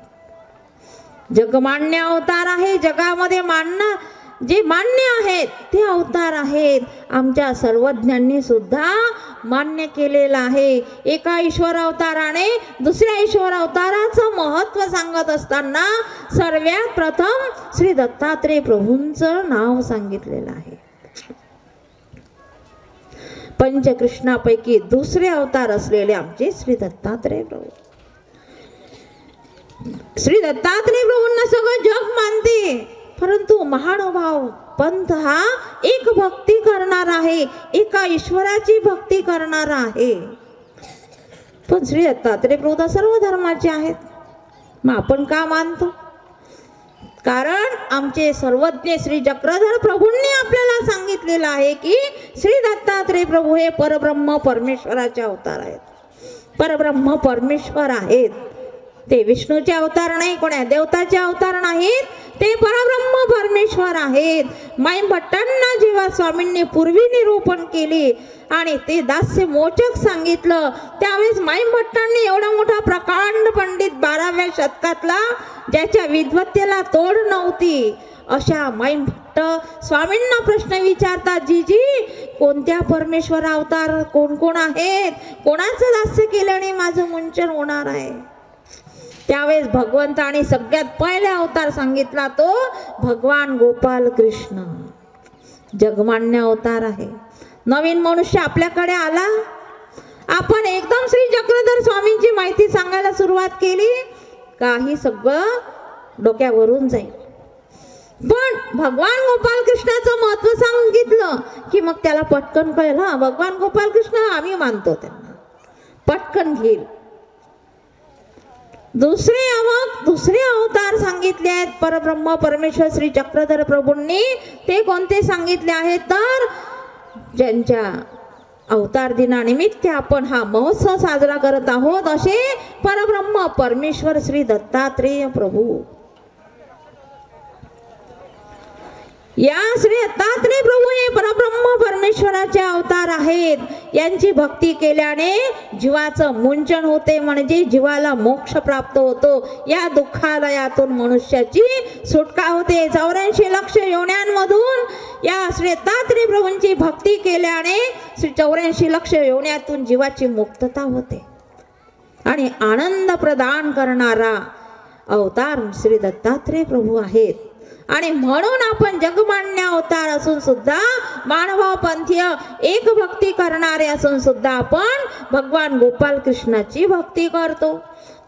जगमान्य अवतार आहे. जगामध्ये जे मान्य आहेत ते अवतार आहेत. आमच्या सर्वज्ञांनी सुद्धा मान्य केलेलं आहे. एका ईश्वर अवताराने दुसऱ्या ईश्वर अवताराचं महत्व सांगत असताना सर्वात प्रथम श्री दत्तात्रेय प्रभूंचं नाव सांगितलेलं आहे. पंचकृष्णापैकी दुसरे अवतार असलेले आमचे श्री दत्तात्रेय प्रभू. श्री दत्तात्रेय प्रभूंना सगळं जग मानते, परंतु महानुभाव पंथ हा एक भक्ती करणार आहे, एका ईश्वराची भक्ती करणार आहे. पण श्री दत्तात्रेय प्रभू सर्व धर्माचे आहेत. मग आपण का मानतो? कारण आमचे सर्वज्ञ श्री चक्रधर प्रभूंनी आपल्याला सांगितलेलं आहे की श्री दत्तात्रेय प्रभू हे परब्रह्म परमेश्वराचे अवतार आहेत. परब्रह्म परमेश्वर आहेत. ते विष्णूचे अवतार नाही, कोण्या देवताचे अवतार नाहीत, ते परब्रह्म परमेश्वर आहेत. माई भट्टांना जेव्हा स्वामींनी पूर्वी निरूपण केले आणि ते दास्य मोचक सांगितलं, त्यावेळेस माई भट्टांनी एवढा मोठा प्रकांड पंडित 12व्या शतकातला ज्याच्या विद्वत्तेला तोड नव्हती, अशा माई भट्ट स्वामींना प्रश्न विचारतात, जीजी कोणत्या परमेश्वर अवतार कोण कोण आहेत, कोणाचं दास्य केल्याने माझं मुंचन होणार आहे? त्यावेळेस भगवंताने सगळ्यात पहिले अवतार सांगितला तो भगवान गोपाल कृष्ण. जगमान्य अवतार आहे. नवीन मनुष्य आपल्याकडे आला, आपण एकदम श्री चक्रधर स्वामींची माहिती सांगायला सुरुवात केली, काही सगळं डोक्यावरून जाईल. पण भगवान गोपाल कृष्णाचं महत्व सांगितलं की मग त्याला पटकन कळेल, हा भगवान गोपाल कृष्ण आम्ही मानतो, त्यांना पटकन घेईल. दुसरे अवतार सांगितले आहेत परब्रह्म परमेश्वर श्री चक्रधर प्रभूंनी. ते कोणते सांगितले आहेत तर ज्यांच्या अवतार दिनानिमित्त आपण हा महोत्सव साजरा करत आहोत असे परब्रह्म परमेश्वर श्री दत्तात्रेय प्रभू. या श्री दत्तात्रेय प्रभू हे परब्रह्म परमेश्वराचे अवतार आहेत. यांची भक्ती केल्याने जीवाचं मुंचन होते, म्हणजे जीवाला मोक्ष प्राप्त होतो. या दुःखालयातून मनुष्याची सुटका होते. 84 लक्ष योन्यांमधून या श्री दत्तात्रेय प्रभूंची भक्ती केल्याने 84 लक्ष योन्यातून जीवाची मुक्तता होते आणि आनंद प्रदान करणारा अवतार श्री दत्तात्रेय प्रभू आहेत. आणि म्हणून आपण जगमान्य अवतार असून सुद्धा मानभाव पंथीय एक भक्ती करणारे असून सुद्धा आपण भगवान गोपाल कृष्णाची भक्ती करतो,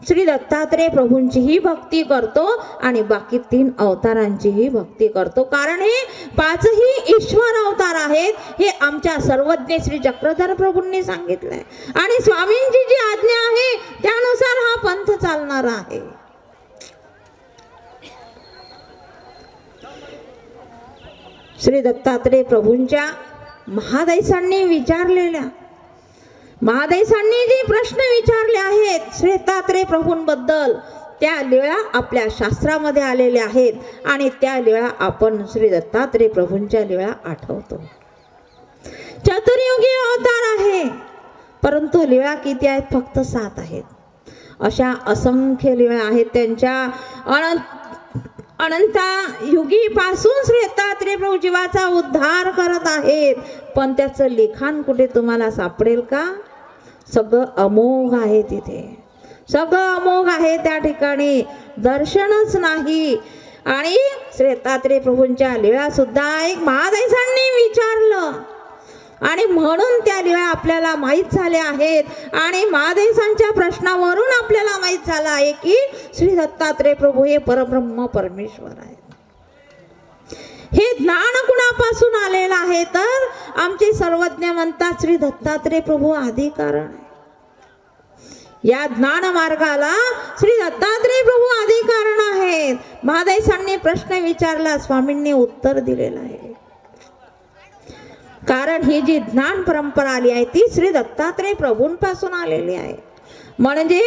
श्री दत्तात्रेय प्रभूंचीही भक्ती करतो आणि बाकी 3 अवतारांचीही भक्ती करतो. कारण हे 5ही ईश्वर अवतार आहेत हे आमच्या सर्वज्ञ श्री चक्रधर प्रभूंनी सांगितलंय आणि स्वामींची जी आज्ञा आहे त्यानुसार हा पंथ चालणार आहे. श्री दत्तात्रेय प्रभूंच्या महादैसांनी जी प्रश्न विचारले आहेत श्री दत्तात्रेय प्रभूंबद्दल, त्या लीळा आपल्या शास्त्रामध्ये आलेल्या आहेत आणि त्या लीळा आपण श्री दत्तात्रेय प्रभूंच्या लीळा आठवतो. चतुर्युगी अवतार आहे, परंतु लीळा किती आहेत? फक्त 7 आहेत. अशा असंख्य लीळा आहेत त्यांच्या. अनंता युगी पासून श्री दत्तात्रेय प्रभू जीवाचा उद्धार करत आहेत, पण त्याचं लिखाण कुठे तुम्हाला सापडेल का? सगळं अमोघ आहे. तिथे सगळं अमोघ आहे. त्या ठिकाणी दर्शनच नाही. आणि श्री दत्तात्रेय प्रभूंच्या लीळा सुद्धा एक महादैसांनी विचारलं आणि म्हणून त्या लीळा आपल्याला माहीत झाल्या आहेत आणि महादेशांच्या प्रश्नावरून आपल्याला माहीत झालं आहे की श्री दत्तात्रेय प्रभू हे परब्रह्म परमेश्वर आहेत. हे ज्ञान कुणापासून आलेलं आहे तर आमचे सर्वज्ञ म्हणतात श्री दत्तात्रेय प्रभू आदी कारण आहे. या ज्ञान मार्गाला श्री दत्तात्रय प्रभू आदी कारण आहेत. महादेसांनी प्रश्न विचारला, स्वामींनी उत्तर दिलेलं आहे. कारण ही जी ज्ञान परंपरा आली आहे ती श्री दत्तात्रय प्रभूंपासून आलेली आहे. म्हणजे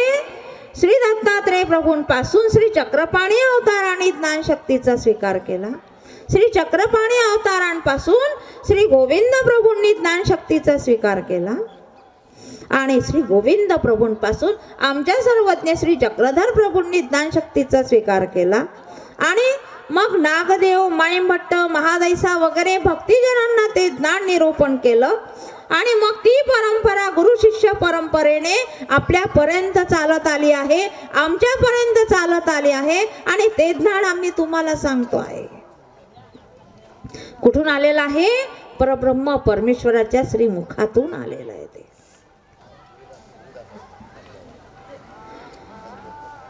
श्री दत्तात्रय प्रभूंपासून श्री चक्रपाणी अवतारांनी ज्ञानशक्तीचा स्वीकार केला. श्री चक्रपाणी अवतारांपासून श्री गोविंद प्रभूंनी ज्ञानशक्तीचा स्वीकार केला आणि श्री गोविंद प्रभूंपासून आमच्या सर्वज्ञ श्री चक्रधर प्रभूंनी ज्ञानशक्तीचा स्वीकार केला आणि मग नागदेव, माईभट्ट, महादैसा वगैरे भक्तिजनांना ते ज्ञान निरूपण केलं आणि मग ती परंपरा गुरु शिष्य परंपरेने आपल्यापर्यंत चालत आली आहे, आमच्यापर्यंत चालत आली आहे आणि ते ज्ञान आम्ही तुम्हाला सांगतो आहे. कुठून आलेलं आहे? परब्रह्म परमेश्वराच्या श्रीमुखातून आलेलं आहे ते.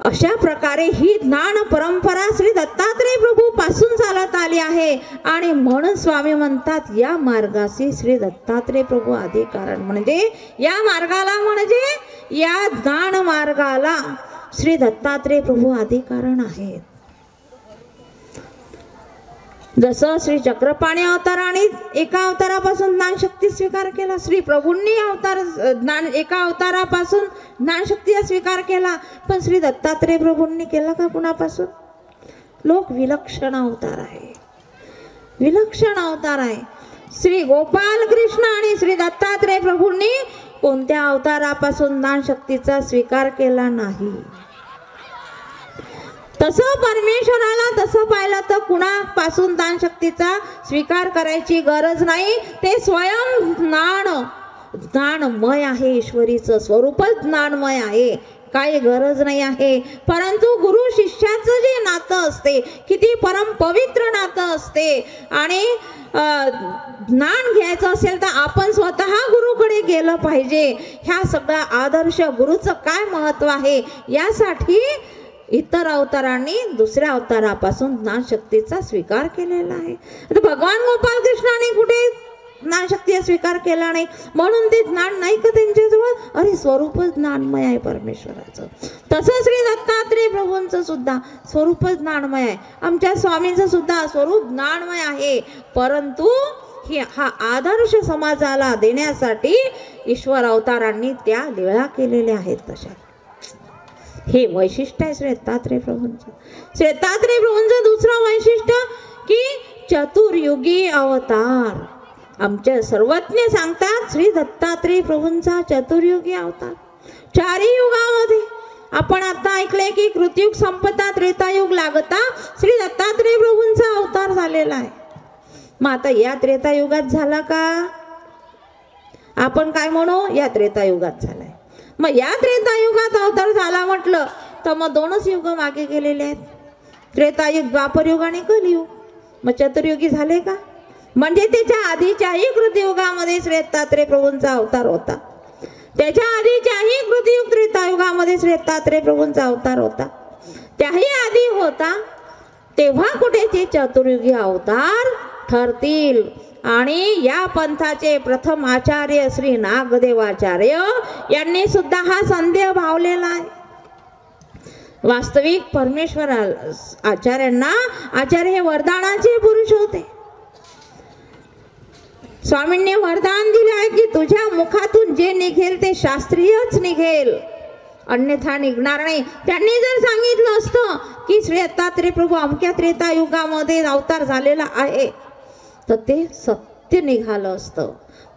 अशा प्रकारे ही ज्ञान परंपरा श्री दत्तात्रय प्रभू पासून चालत आली आहे आणि म्हणून स्वामी म्हणतात या मार्गाशी श्री दत्तात्रय प्रभू आदी कारण. म्हणजे या मार्गाला, म्हणजे या ज्ञान मार्गाला श्री दत्तात्रय प्रभू आदी कारण आहेत. जसं श्री चक्रपाणी अवताराने एका अवतारापासून ज्ञानशक्ती स्वीकार केला, श्री प्रभूंनी एका अवतारापासून ज्ञानशक्तीचा स्वीकार केला, पण श्री दत्तात्रय प्रभूंनी केला का कुणापासून? लोक विलक्षण अवतार आहे, विलक्षण अवतार आहे. श्री गोपाल कृष्ण आणि श्री दत्तात्रय प्रभूंनी कोणत्या अवतारापासून ज्ञानशक्तीचा स्वीकार केला नाही. तसं परमेश्वराला तसं पाहिलं तर कुणापासून ज्ञानशक्तीचा स्वीकार करायची गरज नाही. ते स्वयं ज्ञानमय आहे, ईश्वरीचं स्वरूपच ज्ञानमय आहे, काही गरज नाही आहे. परंतु गुरु शिष्याचं जे नातं असते किती परम पवित्र नातं असते आणि ज्ञान घ्यायचं असेल तर आपण स्वतः गुरुकडे गेलं पाहिजे. ह्या सगळा आदर्श गुरुचं काय महत्व आहे यासाठी इतर अवतारांनी दुसऱ्या अवतारापासून ज्ञानशक्तीचा स्वीकार केलेला आहे. तर भगवान गोपाल कृष्णाने कुठे ज्ञानशक्तीचा स्वीकार केला नाही, म्हणून ते ज्ञान नाही का त्यांच्याजवळ? अरे स्वरूपच ज्ञानमय आहे परमेश्वराचं. तसं श्री दत्तात्रय प्रभूंचं सुद्धा स्वरूपच ज्ञानमय आहे, आमच्या स्वामींचं सुद्धा स्वरूप ज्ञानमय आहे. परंतु हा आदर्श समाजाला देण्यासाठी ईश्वर अवतारांनी त्या लीळा केलेल्या आहेत. तशा हे वैशिष्ट्य आहे श्री दत्तात्रय प्रभूंचं. श्री दत्तात्रय प्रभूंचं दुसरं वैशिष्ट्य की चतुर्युगी अवतार. आमचे सर्वज्ञ सांगतात श्री दत्तात्रय प्रभूंचा चतुर्युगी अवतार. चारही युगामध्ये आपण आता ऐकले की कृतयुग संपता त्रेतायुग लागता श्री दत्तात्रय प्रभूंचा अवतार झालेला आहे. मग आता या त्रेतायुगात झाला का? आपण काय म्हणू? या त्रेतायुगात झालाय. मग या त्रेतायुगात अवतार झाला म्हटलं तर मग दोनच युग मागे गेलेले आहेत, त्रेतायुग, द्वापरयुग आणि कलियुग. मग चतुर्युगी झाले का? म्हणजे त्याच्या आधीच्याही कृतयुगामध्ये श्री दत्तात्रय प्रभूंचा अवतार होता, त्याच्या आधीच्याही कृतयुग त्रेतायुगामध्ये श्री दत्तात्रय प्रभूंचा अवतार होता, त्याही आधी होता. तेव्हा कुठे ते चतुर्युगी अवतार ठरतील. आणि या पंथाचे प्रथम आचार्य श्री नागदेवाचार्य यांनी सुद्धा हा संदेह भावलेला आहे. वास्तविक परमेश्वर आचार्यांना आचार्य हे वरदानाचे पुरुष होते. स्वामींनी वरदान दिले आहे की तुझ्या मुखातून जे निघेल ते शास्त्रीयच निघेल, अन्यथा निघणार नाही. त्यांनी जर सांगितलं असतं की श्री दत्तात्रय प्रभू अमक्या त्रेतायुगामध्ये अवतार झालेला आहे तर ते सत्य निघालं असतं.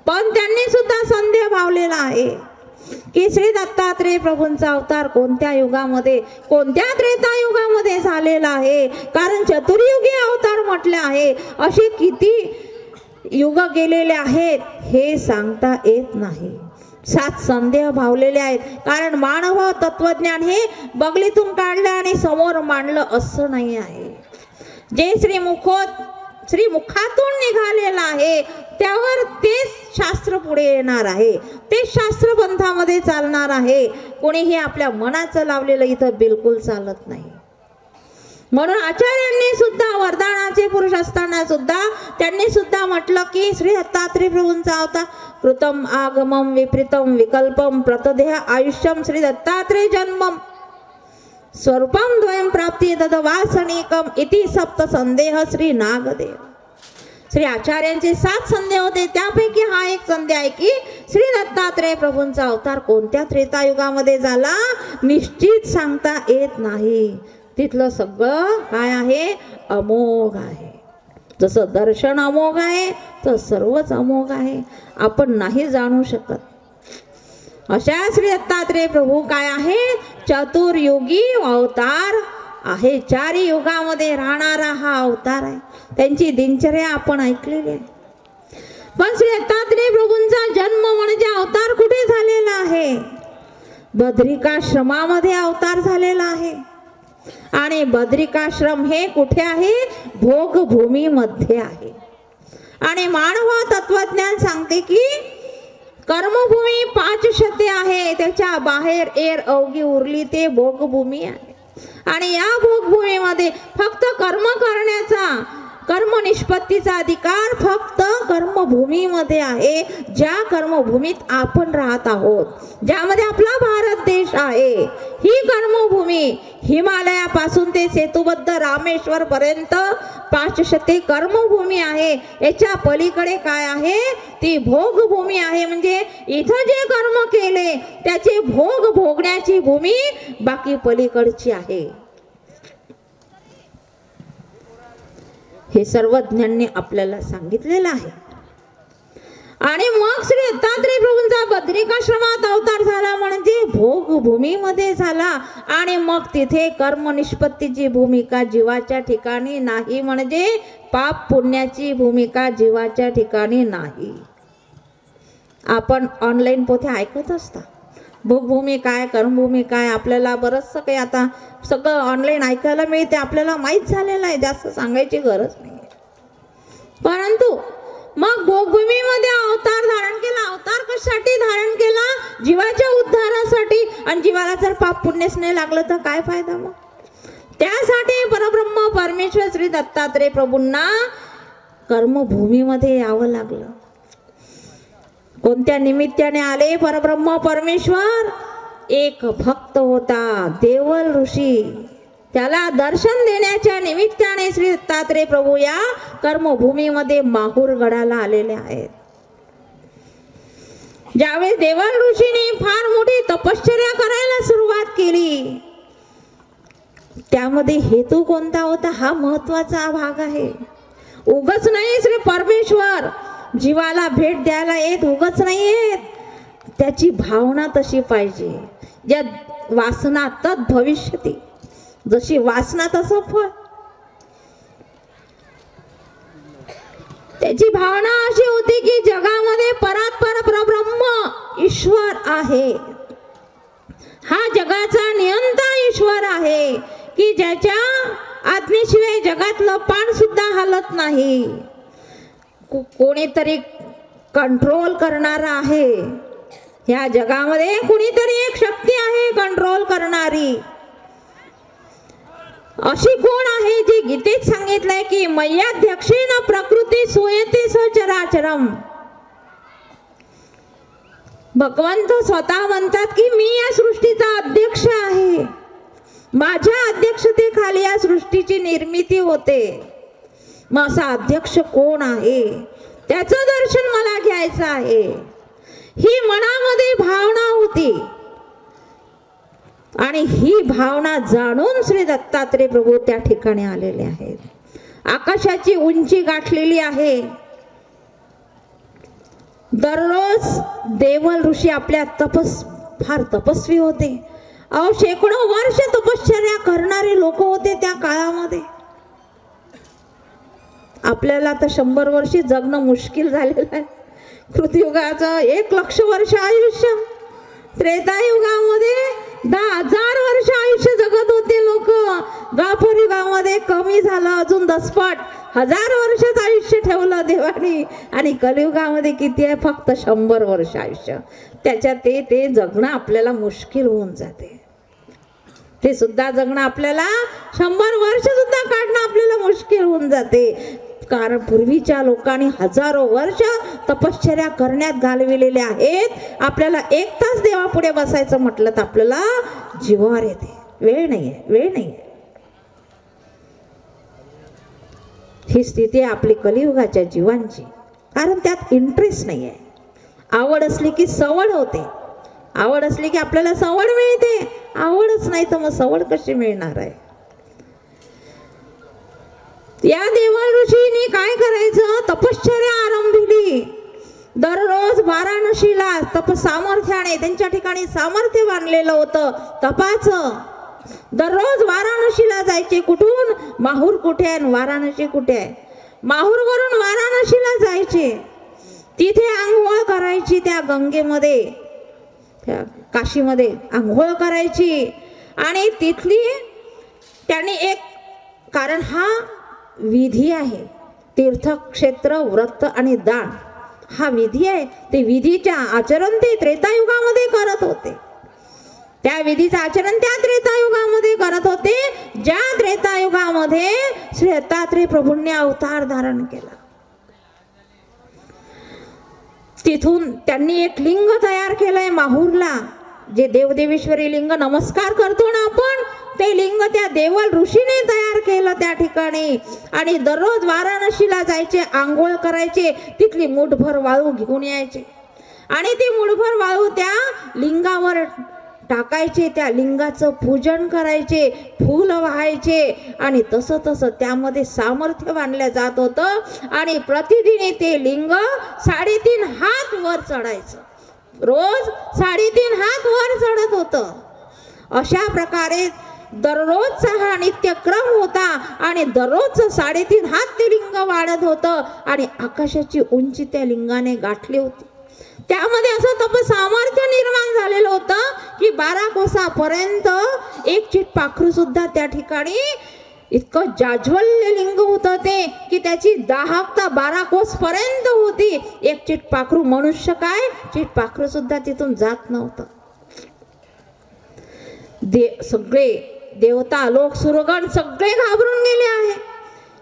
पण त्यांनी सुद्धा संदेह भावलेला आहे की श्री दत्तात्रय प्रभूंचा अवतार कोणत्या युगामध्ये, कोणत्या त्रेतायुगामध्ये झालेला आहे. कारण चतुर्युगी अवतार म्हटले आहे, असे किती युग गेलेले आहेत हे सांगता येत नाही. 7 संदेह भावलेले आहेत. कारण मानव तत्वज्ञान हे बगलीतून काढलं आणि समोर मांडलं असं नाही आहे. जे श्रीमुखातून निघालेलं आहे त्यावर तेच शास्त्र पुढे येणार आहे, तेच शास्त्र पंथामध्ये चालणार आहे. कोणीही आपल्या मनाचं लावलेलं इथं बिलकुल चालत नाही. म्हणून आचार्यांनी सुद्धा वरदानाचे पुरुष असताना सुद्धा त्यांनी सुद्धा म्हटलं की श्री दत्तात्रय प्रभूंचा अवतार कृतम आगमम विपरीतम विकल्पम प्रतदेह आयुष्यम श्री दत्तात्रय जन्मम स्वरूपम द्वयम प्राप्ती तद वासनिकम इति सप्त संदेह श्री नागदेव. श्री आचार्यांचे 7 संदेह होते, त्यापैकी हा एक संदेह आहे की श्री दत्तात्रय प्रभूंचा अवतार कोणत्या त्रेतायुगामध्ये झाला निश्चित सांगता येत नाही. तिथलं सगळं काय आहे, अमोघ आहे. जसं दर्शन अमोघ आहे तर सर्वच अमोघ आहे, आपण नाही जाणू शकत. अशा श्री दत्तात्रय प्रभू काय आहे, चतुर्युगी अवतार आहे. 4 युगामध्ये राहणारा हा अवतार आहे. त्यांची दिनचर्या आपण ऐकलेली आहे. पण श्री दत्तात्रय प्रभूंचा जन्म म्हणजे अवतार कुठे झालेला आहे, बद्रिकाश्रमामध्ये अवतार झालेला आहे. आणि बद्रिकाश्रम हे कुठे आहे, भोगभूमीमध्ये आहे. आणि मानव तत्वज्ञान सांगते की कर्मभूमी 5 शते आहे, त्याच्या बाहेर अवघी उरली ते भोगभूमी आहे. आणि या भोगभूमीमध्ये फक्त कर्म करण्याचा, कर्म निष्पत्तीचा अधिकार फक्त कर्मभूमीमध्ये आहे. ज्या कर्मभूमीत आपण राहत आहोत, ज्यामध्ये आपला भारत देश आहे, ही कर्मभूमी हिमालयापासून ते सेतुबद्ध रामेश्वर पर्यंत 5 शते कर्मभूमी आहे. याच्या पलीकडे काय आहे, ती भोगभूमी आहे. म्हणजे इथं जे कर्म केले त्याचे भोग भोगण्याची भूमी बाकी पलीकडची आहे. हे सर्वज्ञांनी आपल्याला सांगितलेलं आहे. आणि मग श्री दत्तात्रय प्रभूंचा बद्रिकाश्रमात अवतार झाला म्हणजे भोगभूमीमध्ये झाला. आणि मग तिथे कर्म निष्पत्तीची भूमिका जीवाच्या ठिकाणी नाही, म्हणजे पाप पुण्याची भूमिका जीवाच्या ठिकाणी नाही. आपण ऑनलाईन पोथे ऐकत असता, भोगभूमी काय कर्मभूमी काय, आपल्याला बरंचसं काही आता सगळं ऑनलाईन ऐकायला मिळते, आपल्याला माहीत झालेलं आहे, जास्त सांगायची गरज नाही. परंतु मग भोगभूमीमध्ये अवतार धारण केला. अवतार कशासाठी धारण केला, जीवाच्या उद्धारासाठी. आणि जीवाला जर पाप पुण्यच नाही लागलं तर काय फायदा. मग त्यासाठी परब्रह्म परमेश्वर श्री दत्तात्रय प्रभूंना कर्मभूमीमध्ये यावं लागलं. कोणत्या निमित्ताने आले परब्रह्म परमेश्वर, एक भक्त होता देवल ऋषी, त्याला दर्शन देण्याच्या निमित्ताने श्री दत्तात्रय प्रभू या कर्मभूमीमध्ये माहूरगडाला आलेले आहेत. ज्यावेळेस देवल ऋषीने फार मोठी तपश्चर्या करायला सुरुवात केली, त्यामध्ये हेतू कोणता होता हा महत्वाचा भाग आहे. उगाच नाही श्री परमेश्वर जीवाला भेट द्यायला येत, उगाच नाही येत. त्याची भावना तशी पाहिजे. ज्या वासना तत् भविष्यती, जशी वासना तसं फळ. त्याची भावना अशी होती की जगामध्ये परात्पर परब्रह्म ईश्वर आहे, हा जगाचा नियंता ईश्वर आहे की ज्याच्या आज्ञेशिवाय जगातलं पान सुद्धा हलत नाही. कोणीतरी कंट्रोल करणारा आहे ह्या जगामध्ये, कुणीतरी एक शक्ती आहे कंट्रोल करणारी. अशी कोण आहे जी गीतेत सांगितलंय की मय्याध्यक्षेन प्रकृती सूयते सचराचरम. भगवंत स्वतः म्हणतात की मी या सृष्टीचा अध्यक्ष आहे, माझ्या अध्यक्षतेखाली या सृष्टीची निर्मिती होते. मग असा अध्यक्ष कोण आहे, त्याचं दर्शन मला घ्यायचं आहे. ही मनामध्ये भावना होती. आणि ही भावना जाणून श्री दत्तात्रय प्रभू त्या ठिकाणी आलेले आहेत. आकाशाची उंची गाठलेली आहे. दररोज देवल ऋषी आपल्या फार तपस्वी होते. शेकडो वर्ष तपश्चर्या करणारे लोक होते त्या काळामध्ये. आपल्याला तर 100 वर्ष जगणं मुश्किल झालेलं आहे. कृतयुगाचं 1,00,000 वर्ष आयुष्य, त्रेतायुगामध्ये 10,000 वर्ष आयुष्य जगत होते लोक. द्वापर युगामध्ये कमी झालं, अजून 10 पट 1000 वर्षाचं आयुष्य ठेवलं देवानी. आणि कलियुगामध्ये किती आहे, फक्त 100 वर्ष आयुष्य. त्याच्यात ते जगणं आपल्याला मुश्किल होऊन जाते. ते सुद्धा जगणं आपल्याला 100 वर्ष सुद्धा काढणं आपल्याला मुश्किल होऊन जाते. कारण पूर्वीच्या लोकांनी हजारो वर्ष तपश्चर्या करण्यात घालविलेले आहेत. आपल्याला 1 तास देवापुढे बसायचं म्हटलं तर आपल्याला जीवावर येते. वेळ नाहीये. ही स्थिती आहे आपली कलियुगाच्या जीवांची. कारण त्यात इंटरेस्ट नाही आहे. आवड असली की सवड होते. आवड असली की आपल्याला सवड मिळते. आवडच नाही तर मग सवड कशी मिळणार आहे. या देवल ऋषींनी काय करायचं, तपश्चर्या आरंभिली. दररोज वाराणसीला सामर्थ्याने, त्यांच्या ठिकाणी सामर्थ्य बांधलेलं होतं तपाचं. दररोज वाराणसीला जायचे. कुठून? माहूर कुठे आहे, वाराणसी कुठे आहे. माहूरवरून वाराणसीला जायचे. तिथे आंघोळ करायची, त्या गंगेमध्ये, त्या काशीमध्ये आंघोळ करायची. आणि तिथली त्यांनी एक, कारण हा विधी आहे, तीर्थक्षेत्र व्रत आणि दान हा विधी आहे. ते विधीच्या आचरण ते त्रेतायुगामध्ये करत होते. त्या विधीचं आचरण त्या त्रेतायुगामध्ये करत होते, ज्या त्रेतायुगामध्ये श्री दत्तात्रेय प्रभूंनी अवतार धारण केला. तिथून त्यांनी एक लिंग तयार केलंय माहूरला, जे देवदेवेश्वरी लिंग नमस्कार करतो ना आपण, ते लिंग त्या देवल ऋषीने तयार केलं त्या ठिकाणी. आणि दररोज वाराणसीला जायचे, आंघोळ करायचे, तिथली मुठभर वाळू घेऊन यायचे आणि ती मुठभर वाळू त्या लिंगावर टाकायचे, त्या लिंगाचं पूजन करायचे, फूल वाहायचे. आणि तसं तसं त्यामध्ये सामर्थ्य बांधलं जात होतं. आणि प्रतिदिन ते लिंग 3.5 हात वर चढायचं. रोज 3.5 हात वर चढत होतं. अशा प्रकारे दररोजचा हा नित्यक्रम होता. आणि दररोज 3.5 हात ते लिंग वाढत होतं. आणि आकाशाची उंची त्या लिंगाने गाठली होती. त्यामध्ये असं तप सामर्थ्य निर्माण झालेलं होतं की 12 कोसापर्यंत एक चिटपाखरू सुद्धा त्या ठिकाणी, इतकं जाज्वल्य लिंग होतं ते की त्याची दाहकता 12 कोस पर्यंत होती. एक चिटपाखरू, मनुष्य काय, चिटपाखरू सुद्धा तिथून जात नव्हतं. सगळे देवता लोक, सुरगण सगळे घाबरून गेले आहे.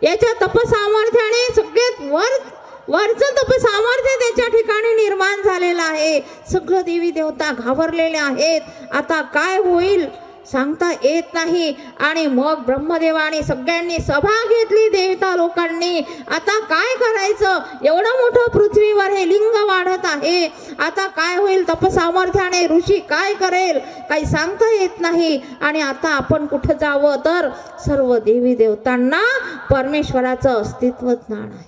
याच्या तपसामर्थ्याने सगळ्यात वरचं तप सामर्थ्य त्याच्या ठिकाणी निर्माण झालेलं आहे. सगळं देवी देवता घाबरलेले आहेत. आता काय होईल सांगता येत नाही. आणि मग ब्रह्मदेवाने सगळ्यांनी सभा घेतली, देवता लोकांनी. आता काय करायचं, एवढं मोठं पृथ्वीवर हे लिंग वाढत आहे, आता काय होईल तपसामर्थ्याने, ऋषी काय करेल, काही सांगता येत नाही. आणि आता आपण कुठं जावं, तर सर्व देवी देवतांना परमेश्वराचं अस्तित्व ज्ञान आहे.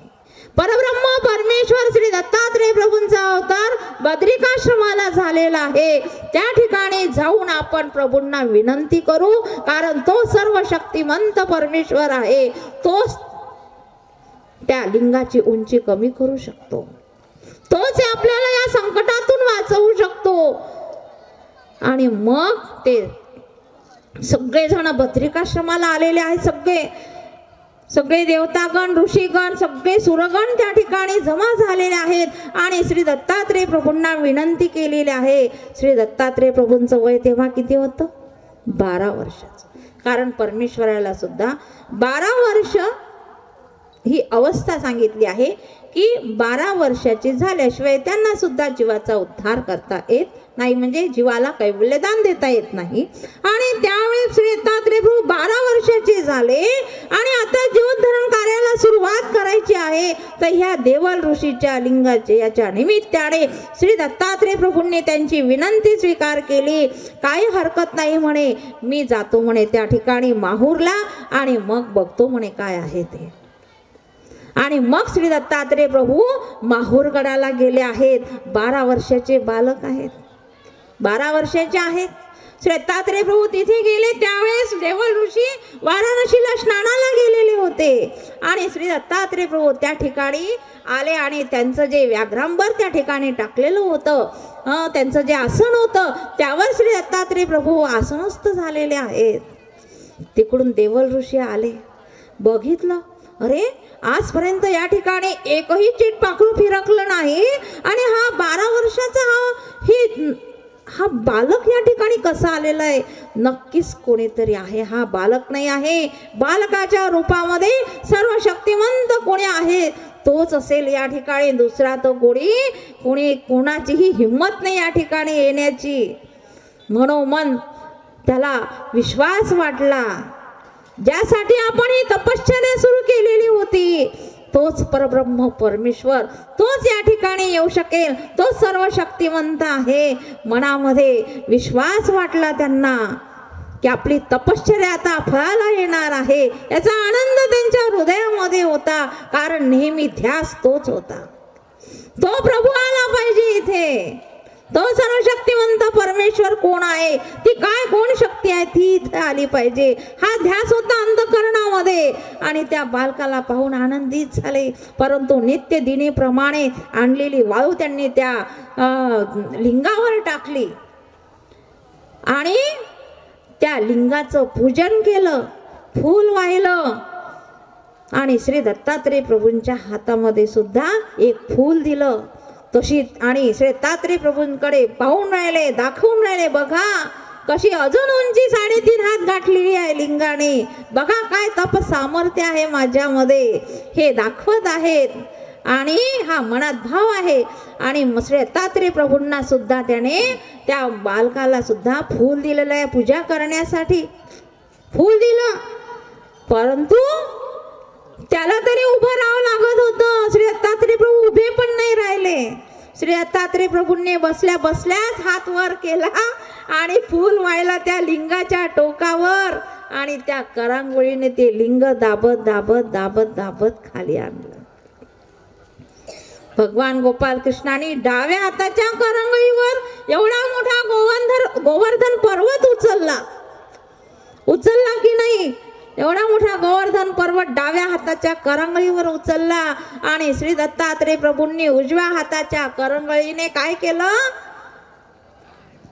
परब्रह्म परमेश्वर श्री दत्तात्रेय प्रभूंचा अवतार बद्रिकाश्रमाला झालेला आहे. त्या ठिकाणी जाऊन आपण प्रभूंना विनंती करू, कारण तो सर्व शक्तिमंत परमेश्वर आहे. तोच त्या लिंगाची उंची कमी करू शकतो. तोच आपल्याला या संकटातून वाचवू शकतो. आणि मग ते सगळेजण बद्रिकाश्रमाला आलेले आहेत. सगळे देवतागण, ऋषीगण, सगळे सुरगण त्या ठिकाणी जमा झालेले आहेत. आणि श्री दत्तात्रेय प्रभूंना विनंती केलेली आहे. श्री दत्तात्रेय प्रभूंचं वय तेव्हा किती होतं? 12 वर्षाचं. कारण परमेश्वराला सुद्धा 12 वर्ष ही अवस्था सांगितली आहे की 12 वर्षाची झाल्याशिवाय त्यांना सुद्धा जीवाचा उद्धार करता येत नाही, म्हणजे जीवाला कैवल्यदान देता येत नाही. आणि त्यावेळी श्री दत्तात्रेय प्रभू 12 वर्षाचे झाले आणि आता जीवोद्धरण कार्याला सुरुवात करायची आहे. तर ह्या देवल ऋषीच्या लिंगाचे याच्या निमित्ताने श्री दत्तात्रेय प्रभूंनी त्यांची विनंती स्वीकार केली. काही हरकत नाही म्हणे, मी जातो म्हणे त्या ठिकाणी माहूरला आणि मग बघतो म्हणे काय आहे ते. आणि मग श्री दत्तात्रेय प्रभू माहूरगडाला गेले आहेत. 12 वर्षाचे बालक आहेत, 12 वर्षाचे आहेत. श्री दत्तात्रेय प्रभू तिथे गेले त्यावेळेस देवल ऋषी वाराणसीला स्नानाला गेलेले होते. आणि श्री दत्तात्रेय प्रभू त्या ठिकाणी आले आणि त्यांचं जे व्याघ्रांबर त्या ठिकाणी टाकलेलं होतं, त्यांचं जे आसन होतं त्यावर श्री दत्तात्रेय प्रभू आसनस्थ झालेले आहेत. तिकडून देवल ऋषी आले, बघितलं, अरे आजपर्यंत या ठिकाणी एकही चिटपाखरू फिरकलं नाही आणि हा 12 वर्षाचा हा बालक या ठिकाणी कसा आलेला आहे? नक्कीच कोणीतरी आहे. हा बालक नाही आहे, बालकाच्या रूपामध्ये सर्व शक्तिमंत कोणी आहे तोच असेल या ठिकाणी. दुसरा तो कोणी कोणाचीही हिंमत नाही या ठिकाणी येण्याची. मनोमन त्याला विश्वास वाटला. ज्यासाठी आपण ही तपश्चर्या सुरू केलेली होती तोच परब्रह्म परमेश्वर, तोच या ठिकाणी येऊ शकेल, तोच सर्व शक्तिमंत आहे. मनामध्ये विश्वास वाटला त्यांना की आपली तपश्चर्या आता फळाला येणार आहे, याचा आनंद त्यांच्या हृदयामध्ये होता. कारण नेहमी ध्यास तोच होता, तो प्रभू आला पाहिजे इथे. तो सर्वशक्तिवंत परमेश्वर कोण आहे, ती काय कोण शक्ती आहे ती इथे आली पाहिजे, हा ध्यास होता अंतःकरणामध्ये. आणि त्या बालकाला पाहून आनंदित झाले. परंतु नित्य दिनेप्रमाणे आणलेली वाळू त्यांनी त्या लिंगावर टाकली आणि त्या लिंगाचं पूजन केलं, फूल वाहिलं आणि श्री दत्तात्रय प्रभूंच्या हातामध्ये सुद्धा एक फूल दिलं. तशी आणि श्री दत्तात्रय प्रभूंकडे पाहून राहिले, दाखवून राहिले, बघा कशी अजून उंची 3.5 हात गाठलेली आहे लिंगाने, बघा काय तप सामर्थ्य आहे माझ्यामध्ये, हे दाखवत आहेत. आणि हा मनात भाव आहे. आणि श्री दत्तात्रय प्रभूंना सुद्धा त्याने त्या बालकाला सुद्धा फूल दिलेलं आहे पूजा करण्यासाठी, फूल दिलं. परंतु त्याला तरी उभं राहावं लागत होतं. श्री दत्तात्रय प्रभू उभे पण नाही राहिले. श्री दत्तात्रय प्रभूंनी बसल्या बसल्याच हात वर केला आणि फूल व्हायला त्या लिंगाच्या टोकावर आणि त्या करांगोळीने ते लिंग दाबत दाबत दाबत दाबत खाली आणलं. भगवान गोपाल कृष्णाने डाव्या हाताच्या करंगळीवर एवढा मोठा गोवर्धन पर्वत उचलला की नाही? एवढा मोठा गोवर्धन पर्वत डाव्या हाताच्या करंगळीवर उचलला आणि श्री दत्तात्रय प्रभूंनी उजव्या हाताच्या करंगळीने काय केलं?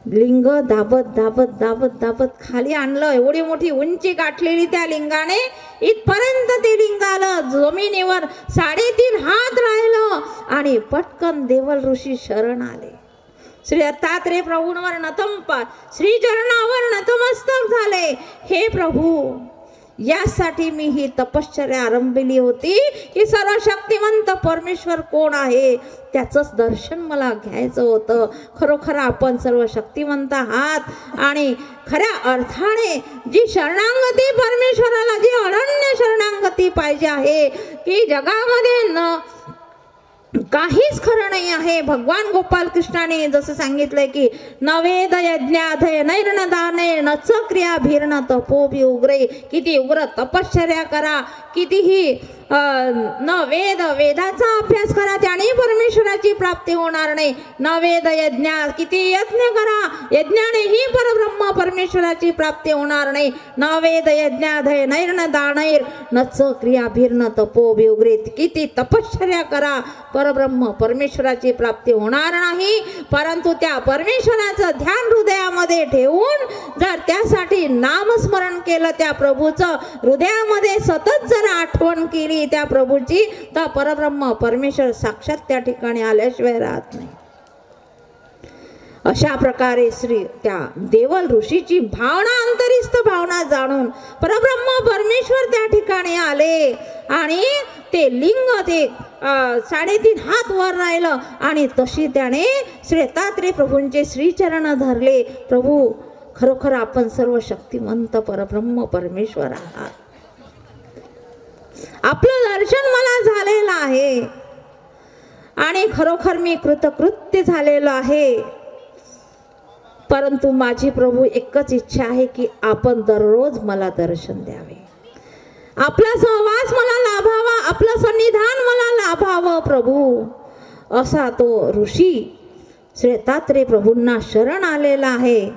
लिंग दाबत दाबत दाबत दाबत खाली आणलं. एवढी मोठी उंची गाठलेली त्या लिंगाने इथपर्यंत ते लिंग आलं. जमिनीवर 3.5 हात राहिलं आणि पटकन देवल ऋषी शरण आले. श्री दत्तात्रय प्रभूंवर श्री चरणावर नतमस्तक झाले. हे प्रभू, यासाठी मी ही तपश्चर्या आरंभली होती की सर्वशक्तिवंत परमेश्वर कोण आहे त्याचंच दर्शन मला घ्यायचं होतं. खरोखर आपण सर्व शक्तिवंत आहात आणि खऱ्या अर्थाने जी शरणागती परमेश्वराला, जी अनन्य शरणागती पाहिजे आहे की जगामध्ये काहीच खरं नाही आहे. भगवान गोपाल कृष्णाने जसं सांगितलंय की नवेद यज्ञाधय नैर्णदाने नच क्रिया भीर्ण तपोभी उग्रे, किती उग्र तपश्चर्या करा, कितीही न वेदाचा अभ्यास करा त्याने परमेश्वराची प्राप्ती होणार नाही. न वेद यज्ञ, किती यज्ञ करा यज्ञानेही परब्रह्म परमेश्वराची प्राप्ती होणार नाही. न वेद यज्ञाधय नैर्णदानैर नच क्रिया भीर्ण तपोभी उग्रे, किती तपश्चर्या करा परब्रह्म परमेश्वराची प्राप्ती होणार नाही. परंतु त्या परमेश्वराचं ध्यान हृदयामध्ये ठेवून जर त्यासाठी नामस्मरण केलं, त्या प्रभूचं हृदयामध्ये सतत जर आठवण केली त्या प्रभूची, तर परब्रह्म परमेश्वर साक्षात त्या ठिकाणी आल्याशिवाय राहत नाही. अशा प्रकारे त्या देवल ऋषीची भावना, अंतरिस्थ भावना जाणून परब्रह्म परमेश्वर त्या ठिकाणी आले आणि ते लिंग ते 3.5 हात वर राहिलं आणि तशी त्याने श्री दत्तात्रय प्रभूंचे श्रीचरण धरले. प्रभू, खरोखर आपण सर्व शक्तिमंत परब्रह्म परमेश्वर आहात. आपलं दर्शन मला झालेलं आहे आणि खरोखर मी कृतकृत्य झालेलो आहे. परंतु माझी प्रभू एकच इच्छा आहे की आपण दररोज मला दर्शन द्यावे, आपला सहवास मला लाभावा, आपलं सन्निधान मला लाभावं प्रभू. असा तो ऋषी श्री दत्तात्रय प्रभूंना शरण आलेला आहे.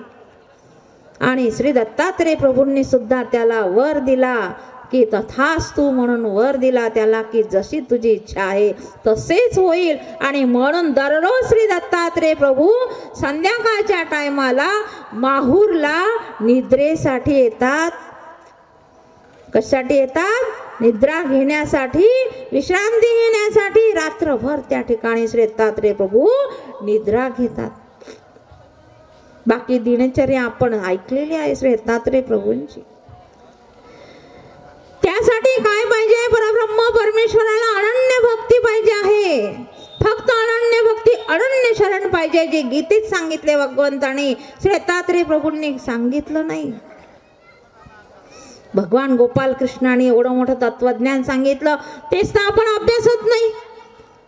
आणि श्री दत्तात्रय प्रभूंनी सुद्धा त्याला वर दिला की तथास्तु म्हणून वर दिला त्याला की जशी तुझी इच्छा आहे तसेच होईल. आणि म्हणून दररोज श्री दत्तात्रय प्रभू संध्याकाळच्या टायमाला माहूरला निद्रेसाठी येतात. कशासाठी येतात? निद्रा घेण्यासाठी, विश्रांती घेण्यासाठी. रात्रभर त्या ठिकाणी श्री दत्तात्रय प्रभू निद्रा घेतात. बाकी दिनचर्या आपण ऐकलेली आहे श्री दत्तात्रय प्रभूंची. त्यासाठी काय पाहिजे? परब्रह्म परमेश्वराला अनन्य भक्ती पाहिजे आहे. फक्त अनन्य भक्ती, अनन्य शरण पाहिजे, जे गीतेत सांगितले भगवंताने, श्री दत्तात्रय प्रभूंनी सांगितलं नाही. भगवान गोपाल कृष्णाने एवढं मोठं तत्वज्ञान सांगितलं, तेच तर आपण अभ्यासत नाही.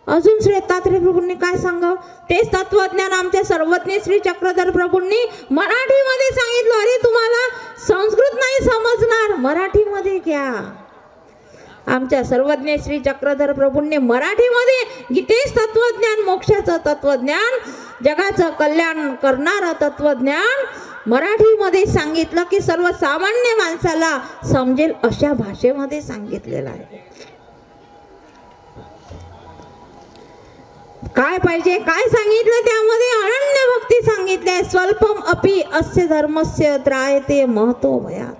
अजून श्री दत्तात्रय प्रभूंनी काय सांगावं? तेच तत्वज्ञान आमच्या सर्वज्ञ श्री चक्रधर प्रभूंनी मराठीमध्ये सांगितलं. अरे तुम्हाला संस्कृत नाही समजणार, मराठीमध्ये घ्या. आमच्या सर्वज्ञ श्री चक्रधर प्रभूंनी मराठीमध्ये गीतेच तत्वज्ञान, मोक्षाचं तत्वज्ञान, जगाचं कल्याण करणारं तत्वज्ञान मराठीमध्ये सांगितलं की सर्वसामान्य माणसाला समजेल अशा भाषेमध्ये सांगितलेलं आहे. काय पाहिजे? काय सांगितलं त्यामध्ये? अनन्य भक्ती सांगितले. स्वल्पम अपि अस्य धर्मस्य त्रायते महतो भयात.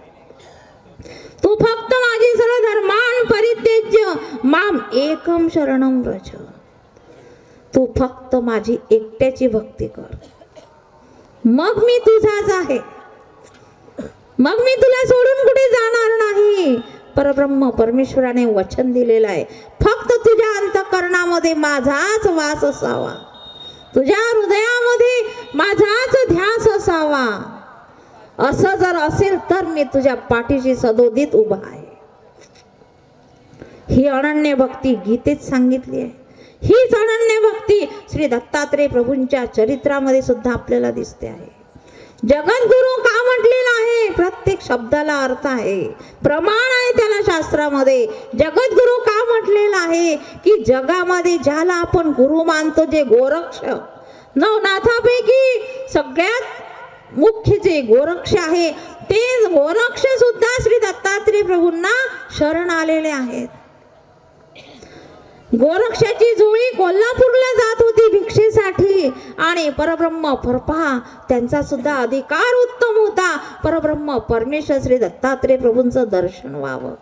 तू फक्त माझी सर्व धर्मान परित्यज्य माम एकम शरणम व्रज. तू फक्त माझी एकट्याची भक्ती कर, मग मी तुझाच आहे, मग मी तुला सोडून कुठे जाणार नाही. परब्रह्म परमेश्वराने वचन दिलेलं आहे, फक्त तुझ्या अंतःकरणामध्ये माझाच वास असावा, तुझ्या हृदयामध्ये माझाच ध्यास असावा. असं जर असेल तर मी तुझ्या पाठीशी सदोदित उभा आहे. ही अनन्य भक्ती गीतेत सांगितली आहे. हीच अनन्य भक्ती श्री दत्तात्रय प्रभूंच्या चरित्रामध्ये सुद्धा आपल्याला दिसते आहे. जगद्गुरु का म्हटलेला आहे? प्रत्येक शब्दाला अर्थ आहे, प्रमाण आहे त्याला शास्त्रामध्ये. जगद्गुरु का म्हटलेला आहे? की जगामध्ये ज्याला आपण गुरु मानतो, जे गोरक्ष, नवनाथापैकी सगळ्यात मुख्य जे गोरक्ष आहे, ते गोरक्ष सुद्धा श्री दत्तात्रय प्रभूंना शरण आलेले आहेत. गोरक्षाची जोळी कोल्हापूरला जात होती भिक्षेसाठी, आणि परब्रह्म परपा त्यांचा सुद्धा अधिकार उत्तम होता, परब्रह्म परमेश्वर श्री दत्तात्रय प्रभूंचं दर्शन व्हावं,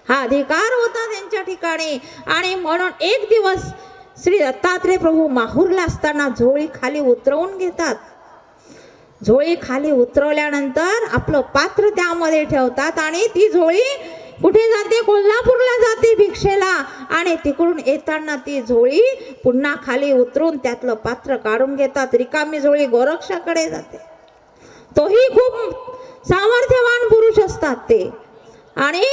हा अधिकार होता त्यांच्या ठिकाणी. आणि म्हणून एक दिवस श्री दत्तात्रय प्रभू माहूरला असताना झोळी खाली उतरवून घेतात. झोळी खाली उतरवल्यानंतर आपलं पात्र त्यामध्ये ठेवतात, आणि ती झोळी कुठे जाते? कोल्हापूरला जाते भिक्षेला. आणि तिकडून येताना ती झोळी पुन्हा खाली उतरून त्यातलं पात्र काढून घेतात. रिकामी झोळी गोरक्षाकडे जाते. तोही खूप सामर्थ्यवान पुरुष असतात ते, आणि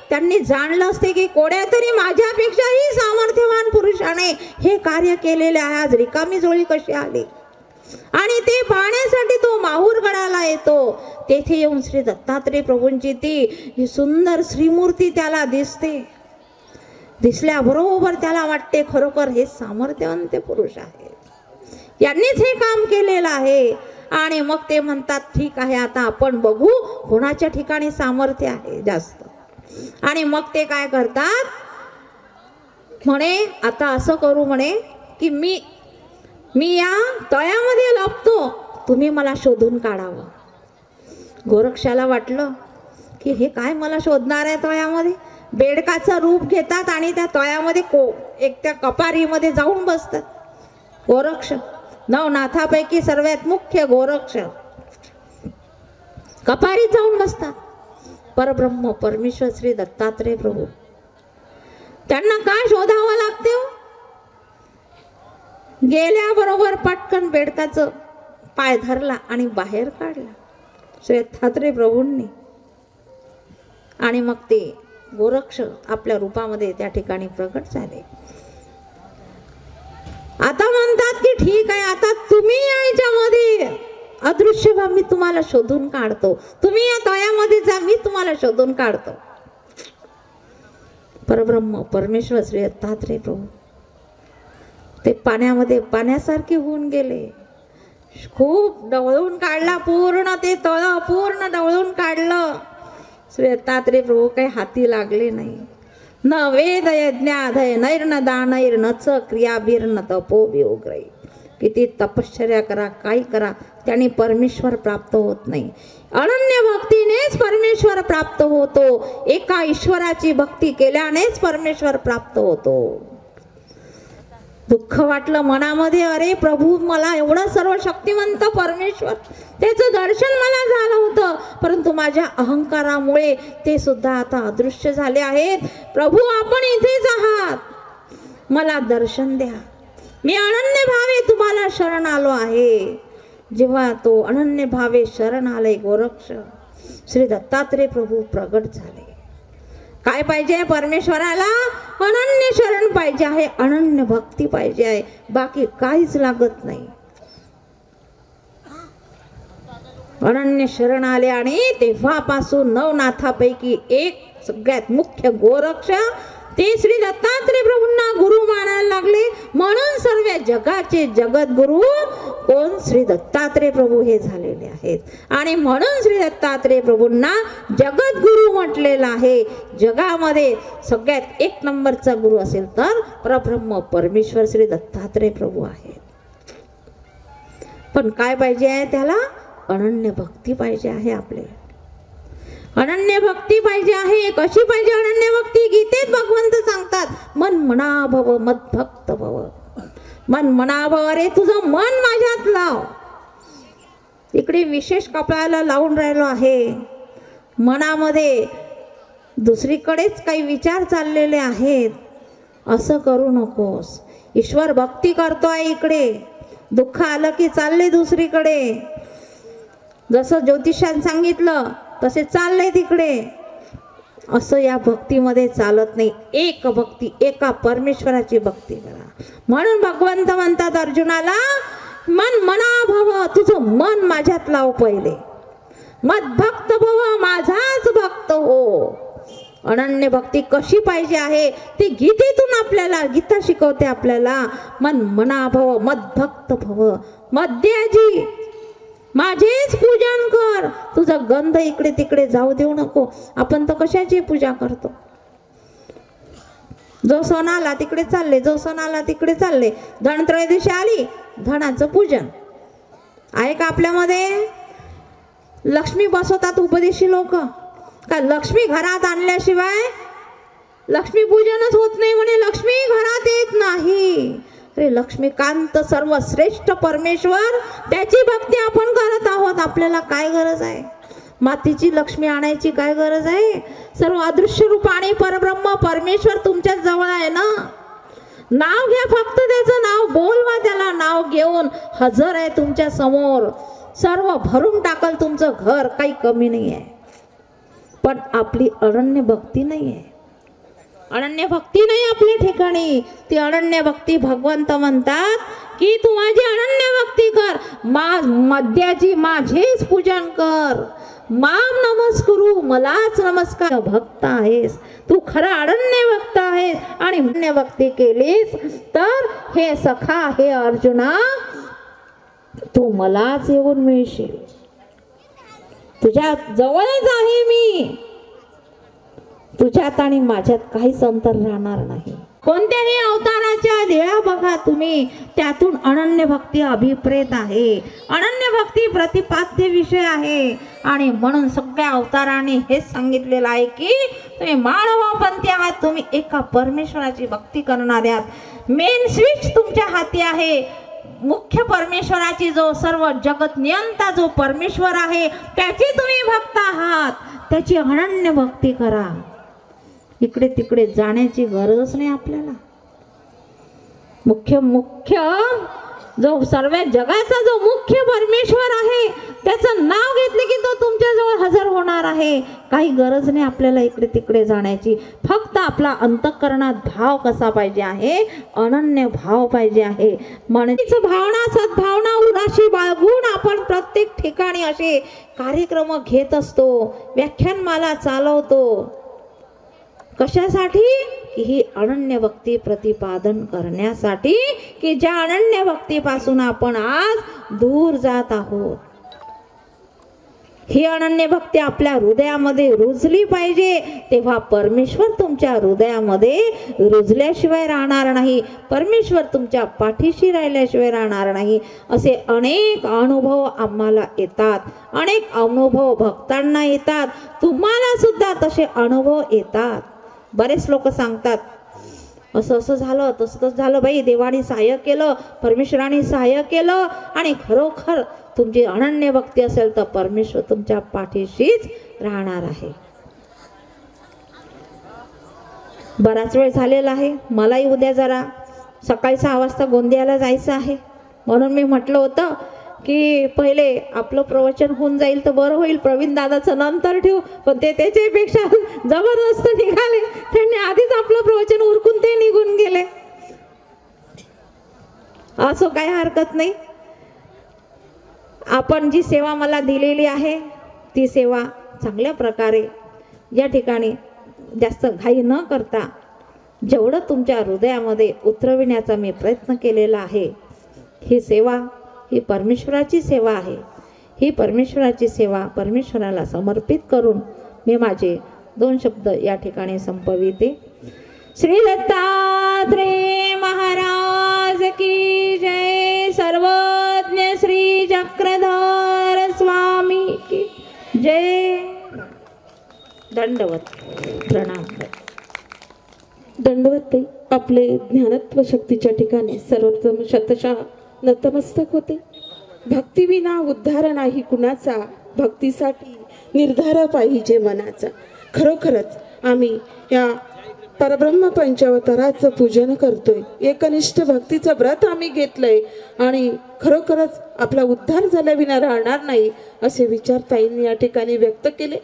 त्यांनी जाणलं असते की कोड्या तरी माझ्यापेक्षाही सामर्थ्यवान पुरुषाने हे कार्य केलेले आहे, आज रिकामी झोळी कशी आली. आणि ते पाहण्यासाठी तो माहूरगडाला येतो. तेथे येऊन श्री दत्तात्रय प्रभूंची ती सुंदर श्रीमूर्ती त्याला दिसते. दिसल्याबरोबर त्याला वाटते खरोखर हे सामर्थ्यवंत पुरुष आहे, यांनीच हे काम केलेलं आहे. आणि मग ते म्हणतात ठीक आहे, आता आपण बघू कोणाच्या ठिकाणी सामर्थ्य आहे जास्त. आणि मग ते काय करतात? म्हणे आता असं करू म्हणे की मी या तळ्यामध्ये लपतो, तुम्ही मला शोधून काढावं. गोरक्षाला वाटलं की हे काय मला शोधणार आहे तळ्यामध्ये. बेडकाचं रूप घेतात आणि त्या तळ्यामध्ये एक त्या कपारीमध्ये जाऊन बसतात. गोरक्ष नवनाथापैकी सर्वात मुख्य गोरक्ष कपारीत जाऊन बसतात. परब्रह्म परमेश्वर श्री दत्तात्रय प्रभू त्यांना काय शोधावं लागते? गेल्याबरोबर पटकन बेडकाचं पाय धरला आणि बाहेर काढला श्री दत्तात्रय प्रभूंनी. आणि मग ते गोरक्ष आपल्या रूपामध्ये त्या ठिकाणी प्रकट झाले. आता म्हणतात की ठीक आहे, आता तुम्ही याच्यामध्ये अदृश्य व्हा, मी तुम्हाला शोधून काढतो. तुम्ही या तळ्यामध्ये जा, मी तुम्हाला शोधून काढतो. परब्रह्म परमेश्वर श्री दत्तात्रय प्रभू ते पाण्यामध्ये पाण्यासारखे होऊन गेले. खूप डवळून काढला पूर्ण ते तळ, पूर्ण डवळून काढलं. श्री दत्तात्रय प्रभू काही हाती लागले नाही. न वेद यज्ञाधय नैर्न दानैर नच क्रियाभिर्न तपो वियोग्रय. किती तपश्चर्या करा, काही करा, त्याने परमेश्वर प्राप्त होत नाही. अनन्य भक्तीनेच परमेश्वर प्राप्त होतो. एका ईश्वराची भक्ती केल्यानेच परमेश्वर प्राप्त होतो. दुःख वाटलं मनामध्ये, अरे प्रभू मला एवढं सर्व शक्तिवंत परमेश्वर त्याचं दर्शन मला झालं होतं, परंतु माझ्या अहंकारामुळे ते सुद्धा आता अदृश्य झाले आहेत. प्रभू आपण इथेच आहात, मला दर्शन द्या, मी अनन्य भावे तुम्हाला शरण आलो आहे. जेव्हा तो अनन्य भावे शरण आले गोरक्ष, श्री दत्तात्रय प्रभू प्रगट झाले. काय पाहिजे परमेश्वराला? अनन्य शरण पाहिजे आहे, अनन्य भक्ती पाहिजे आहे, बाकी काहीच लागत नाही. अनन्य शरण आले आणि तेव्हापासून नवनाथापैकी एक सगळ्यात मुख्य गोरक्ष ते श्री दत्तात्रय प्रभूंना गुरु मानायला लागले. म्हणून सर्व जगाचे जगद्गुरु कोण? श्री दत्तात्रय प्रभू हे झालेले आहेत. आणि म्हणून श्री दत्तात्रय प्रभूंना जगद्गुरु म्हटलेलं आहे. जगामध्ये सगळ्यात एक नंबरचा गुरु असेल तर परब्रह्म परमेश्वर श्री दत्तात्रय प्रभू आहेत. पण काय पाहिजे आहे त्याला? अनन्य भक्ती पाहिजे आहे. आपले अनन्य भक्ती पाहिजे आहे. कशी पाहिजे अनन्य भक्ती? गीतेत भगवंत सांगतात, मन मना भव मद्भक्त भव. मन मना भव, अरे तुझं मन माझ्यात लाव. इकडे विशेष कपाळाला लावून राहिलो आहे, मनामध्ये दुसरीकडेच काही विचार चाललेले आहेत. असं करू नकोस. ईश्वर भक्ती करतोय, इकडे दुःख आलं की चालले दुसरीकडे. जसं ज्योतिषात सांगितलं तसे चालले तिकडे. असं या भक्तीमध्ये चालत नाही. एक भक्ती, एका परमेश्वराची भक्ती करा. म्हणून भगवंत म्हणतात अर्जुनाला, मन मना भव, तुझं मन माझ्यात लाव पहिले. मद्भक्त भव, माझाच भक्त हो. अनन्य भक्ती कशी पाहिजे आहे ती गीतेतून आपल्याला, गीता शिकवते आपल्याला. मन मना भव मद्भक्त भव. मध्याजी माझेच पूजन कर, तुझा गंध इकडे तिकडे जाऊ देऊ नको. आपण तर कशाची पूजा करतो? जो सण आला तिकडे चालले, जो सण आला तिकडे चालले. धनत्रयोदशी आली, धनाचं पूजन आहे का आपल्यामध्ये? लक्ष्मी बसवतात उपदेशी लोक का? लक्ष्मी घरात आणल्याशिवाय लक्ष्मी पूजनच होत नाही म्हणे, लक्ष्मी घरात येत नाही. अरे लक्ष्मीकांत सर्वश्रेष्ठ परमेश्वर, त्याची भक्ती आपण करत आहोत. आपल्याला काय गरज आहे? मातीची लक्ष्मी आणायची काय गरज आहे? सर्व अदृश्य रूप आणि परब्रह्म परमेश्वर तुमच्या जवळ आहे ना. नाव घ्या, फक्त त्याचं नाव बोलवा, त्याला नाव घेऊन हजर आहे तुमच्या समोर. सर्व भरून टाकल तुमचं घर, काही कमी नाही आहे. पण आपली अनन्य भक्ती नाही आहे. अनन्य भक्ती नाही आपल्या ठिकाणी. ती अनन्य भक्ती भगवंत म्हणतात की तू माझी अनन्य भक्ती कर. मध्याजी माझेच पूजन कर. माम नमस्करू, मलाच नमस्कार. भक्त आहेस तू, खरा अनन्य भक्त आहेस. आणि अनन्य भक्ती केलीस तर हे सखा, हे अर्जुना, तू मलाच येऊन मिळशील. तुझ्या जवळच आहे मी. तुझ्यात आणि माझ्यात काहीच अंतर राहणार नाही. कोणत्याही अवताराच्या लीळा बघा तुम्ही, त्यातून अनन्य भक्ती अभिप्रेत आहे. अनन्य भक्ती प्रतिपाद्य विषय आहे. आणि म्हणून सगळ्या अवताराने हेच सांगितलेलं आहे की तुम्ही मानवपंथी आहात, तुम्ही एका परमेश्वराची भक्ती करणारे आहात. मेन स्विच तुमच्या हाती आहे. मुख्य परमेश्वराची, जो सर्व जगत नियंता जो परमेश्वर आहे, त्याची तुम्ही भक्त आहात. त्याची अनन्य भक्ती करा. इकडे तिकडे जाण्याची गरजच नाही आपल्याला. मुख्य जो सर्व जगाचा जो मुख्य परमेश्वर आहे, त्याचं नाव घेतले की तो तुमच्या जवळ हजर होणार आहे. काही गरज नाही आपल्याला इकडे तिकडे जाण्याची. फक्त आपला अंतःकरणात भाव कसा पाहिजे आहे? अनन्य भाव पाहिजे आहे. म्हणजेच भावना, सद्भावना उराशी बाळगून आपण प्रत्येक ठिकाणी असे कार्यक्रम घेत असतो, व्याख्यानमाला चालवतो. कशासाठी? की ही अनन्य भक्ती प्रतिपादन करण्यासाठी, की ज्या अनन्य भक्तीपासून आपण आज दूर जात आहोत. ही अनन्य भक्ती आपल्या हृदयामध्ये रुजली पाहिजे. तेव्हा परमेश्वर तुमच्या हृदयामध्ये रुजल्याशिवाय राहणार नाही. परमेश्वर तुमच्या पाठीशी राहिल्याशिवाय राहणार नाही. असे अनेक अनुभव आम्हाला येतात, अनेक अनुभव भक्तांना येतात. तुम्हाला सुद्धा तसे अनुभव येतात. बरेच लोक सांगतात असं असं झालं, तसं तसं झालं बाई, देवाने सहाय्य केलं, परमेश्वराने सहाय्य केलं आणि खरोखर तुमची अनन्य भक्ती असेल तर परमेश्वर तुमच्या पाठीशीच राहणार आहे. बराच वेळ झालेला आहे, मलाही उद्या जरा सकाळी 6 वाजता गोंदियाला जायचं आहे. म्हणून मी म्हटलं होतं की पहिले आपलं प्रवचन होऊन जाईल तर बरं होईल, प्रवीण दादाचं नंतर ठेवू, पण ते त्याच्यापेक्षा जबरदस्त निघाले. त्यांनी आधीच आपलं प्रवचन उरकून ते निघून गेले. असं काही हरकत नाही. आपण जी सेवा मला दिलेली आहे ती सेवा चांगल्या प्रकारे या ठिकाणी जास्त घाई न करता जेवढं तुमच्या हृदयामध्ये उतरविण्याचा मी प्रयत्न केलेला आहे, ही सेवा ही परमेश्वराची सेवा आहे. ही परमेश्वराची सेवा परमेश्वराला समर्पित करून मी माझे 2 शब्द या ठिकाणी संपविते. श्री दत्तात्रेय महाराज की जय. सर्वज्ञ श्री चक्रधर स्वामी की जय. दंडवत प्रणाम. दंडवत ताई. आपले ज्ञानत्व शक्तीच्या ठिकाणी सर्वप्रथम शतशः नतमस्तक होते. भक्तीविना उद्धार नाही कुणाचा, भक्तीसाठी निर्धार पाहिजे मनाचा. खरोखरच आम्ही या परब्रह्म पंचावताराचं पूजन करतोय, एकनिष्ठ भक्तीचं व्रत आम्ही घेतलंय आणि खरोखरच आपला उद्धार झाल्याविना राहणार नाही असे विचार ताईंनी या ठिकाणी व्यक्त केले.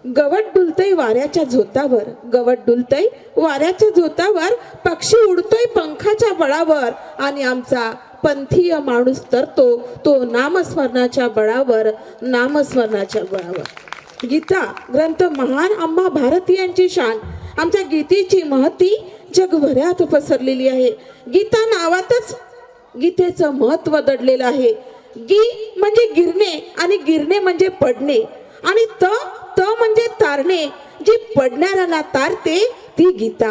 गवत डुलतय वाऱ्याच्या झोतावर, गवत डुलतय वाऱ्याच्या झोतावर, पक्षी उडतोय पंखाच्या बळावर आणि आमचा पंथीय माणूस तरतो तो नामस्मरणाच्या बळावर, नामस्मरणाच्या बळावर. गीता ग्रंथ महान आम्हा भारतीयांची शान. आमच्या गीतेची महती जगभरात पसरलेली आहे. गीता नावातच गीतेचं महत्व दडलेलं आहे. गी म्हणजे गिरणे आणि गिरणे म्हणजे पडणे आणि त म्हणजे तारणे. जी पडणाऱ्याला तारते ती गीता.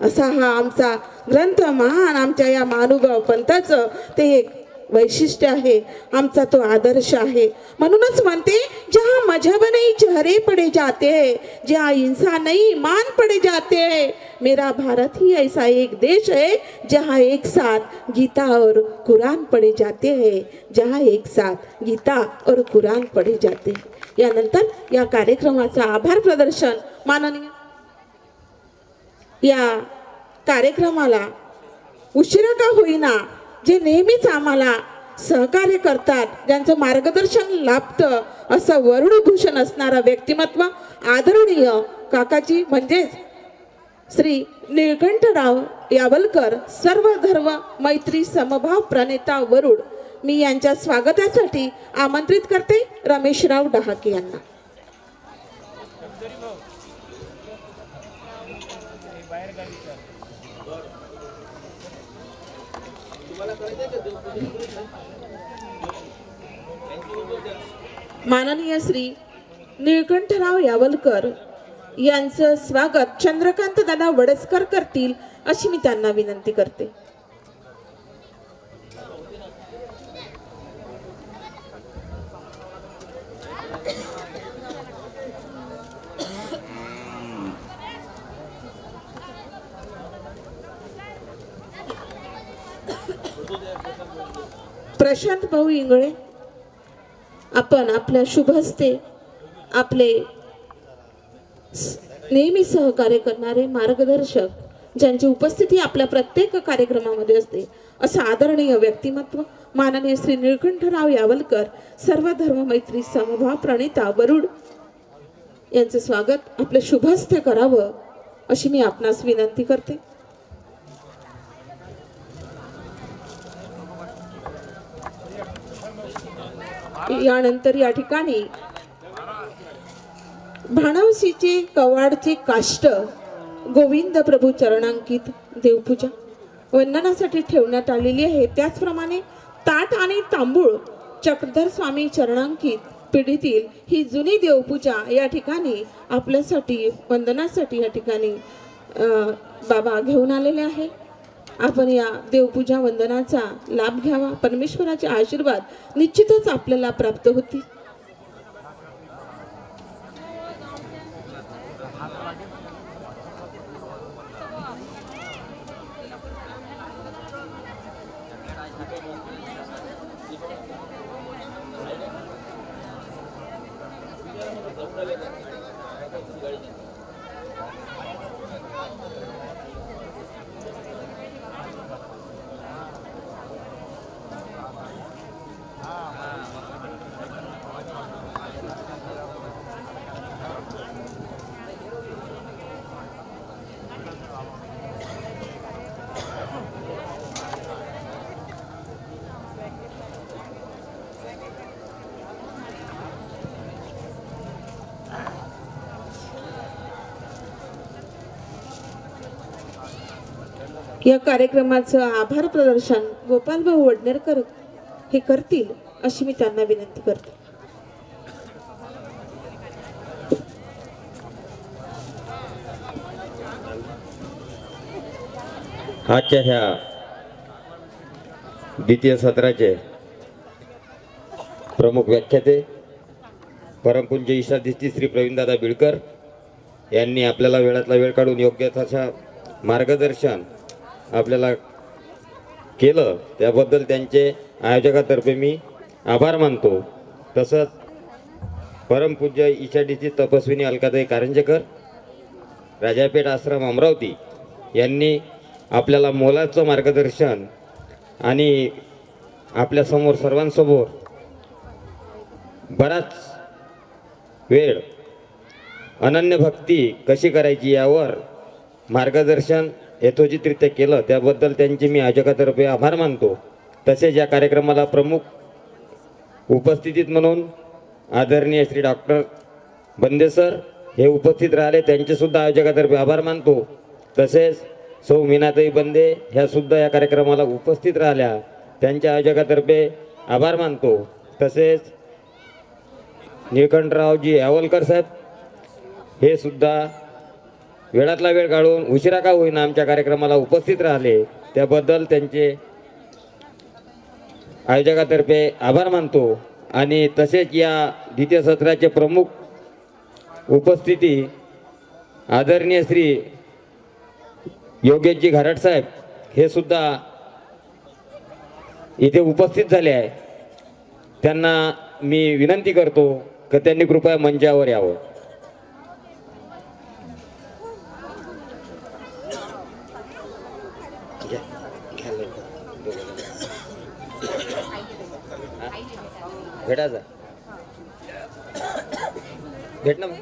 असा हा आमचा ग्रंथ महान, आमच्या या महानुभाव पंथाचं ते एक वैशिष्ट्य आहे, आमचा तो आदर्श आहे. म्हणूनच म्हणते जहाँ मजहब नहीं चेहरे पड़े जाते हैं, जहाँ इंसान नहीं ईमान पड़े जाते हैं, मेरा भारत ही ऐसा एक देश है जहाँ एक साथ गीता और कुरान पढ़े जाते हैं, जहाँ एक साथ गीता और कुरान पढ़े जाते हैं. यानंतर या कार्यक्रमाचं आभार प्रदर्शन माननीय या कार्यक्रमाला उशिरा का होईना जे नेहमीच आम्हाला सहकार्य करतात, ज्यांचं मार्गदर्शन लाभतं असं वरुणभूषण असणारा व्यक्तिमत्व आदरणीय काकाजी म्हणजेच श्री निळकंठराव यावलकर, सर्व धर्म मैत्री समभाव प्रणेता वरुड, मी यांच्या स्वागतासाठी आमंत्रित करते रमेशराव डहाके यांना. माननीय श्री निळकंठराव यावलकर यांचं स्वागत चंद्रकांत दादा वडसकर करतील अशी मी त्यांना विनंती करते. प्रशांत भाऊ इंगळे, आपण आपल्या शुभ हस्ते आपले नेहमी सहकार्य करणारे मार्गदर्शक, ज्यांची उपस्थिती आपल्या प्रत्येक कार्यक्रमामध्ये असते, असं आदरणीय व्यक्तिमत्व माननीय श्री निळकंठराव यावलकर, सर्व धर्म मैत्री समभाव प्रणेता वरुड यांचं स्वागत आपलं शुभ हस्ते करावं अशी मी आपणास विनंती करते. यानंतर या ठिकाणी भाणवशीचे कवाडचे काष्ट गोविंद प्रभू चरणांकित देवपूजा वंदनासाठी ठेवण्यात आलेली आहे. त्याचप्रमाणे ताट आणि तांबूळ चक्रधर स्वामी चरणांकित पिढीतील ही जुनी देवपूजा या ठिकाणी आपल्यासाठी वंदनासाठी या ठिकाणी बाबा घेऊन आलेले आहे. आपण या देवपूजा वंदनाचा लाभ घ्यावा. परमेश्वराचे आशीर्वाद निश्चितच आपल्याला प्राप्त होतील. या कार्यक्रमाचं आभार प्रदर्शन गोपालभाऊ वडनेरकर हे करतील अशी मी त्यांना विनंती करते. आजच्या ह्या द्वितीय सत्राचे प्रमुख व्याख्याते परमपूज्य ईशाधिष्ठी श्री प्रवीणदादा बिळकर यांनी आपल्याला वेळातला वेळ काढून योग्य तसा मार्गदर्शन आपल्याला केलं, त्याबद्दल त्यांचे आयोजकातर्फे मी आभार मानतो. तसंच परमपूज्य ईशाधिष्ठी तपस्विनी अलकाताई कारंजेकर, राजापेठ आश्रम अमरावती यांनी आपल्याला मोलाचं मार्गदर्शन आणि आपल्यासमोर सर्वांसमोर बराच वेळ अनन्य भक्ती कशी करायची यावर मार्गदर्शन यथोचितरित्या केलं, त्याबद्दल त्यांचे मी आयोजकातर्फे आभार मानतो. तसेच या कार्यक्रमाला प्रमुख उपस्थितीत म्हणून आदरणीय श्री डॉक्टर बंदे सर हे उपस्थित राहिले, त्यांचेसुद्धा आयोजकातर्फे आभार मानतो. तसेच सौ मीनाताई बंदे ह्यासुद्धा या कार्यक्रमाला उपस्थित राहिल्या, त्यांच्या आयोजकातर्फे आभार मानतो. तसेच निळकंठरावजी यावलकर साहेब हे सुद्धा वेळातला वेळ काढून उशिरा का होईना आमच्या कार्यक्रमाला उपस्थित राहिले, त्याबद्दल त्यांचे आयोजकातर्फे आभार मानतो. आणि तसेच या द्वितीय सत्राचे प्रमुख उपस्थिती आदरणीय श्री योगेशजी घारट साहेब हे सुद्धा इथे उपस्थित झाले आहे. त्यांना मी विनंती करतो की त्यांनी कृपया मंचावर यावं. भेटा जा भेट ना मग.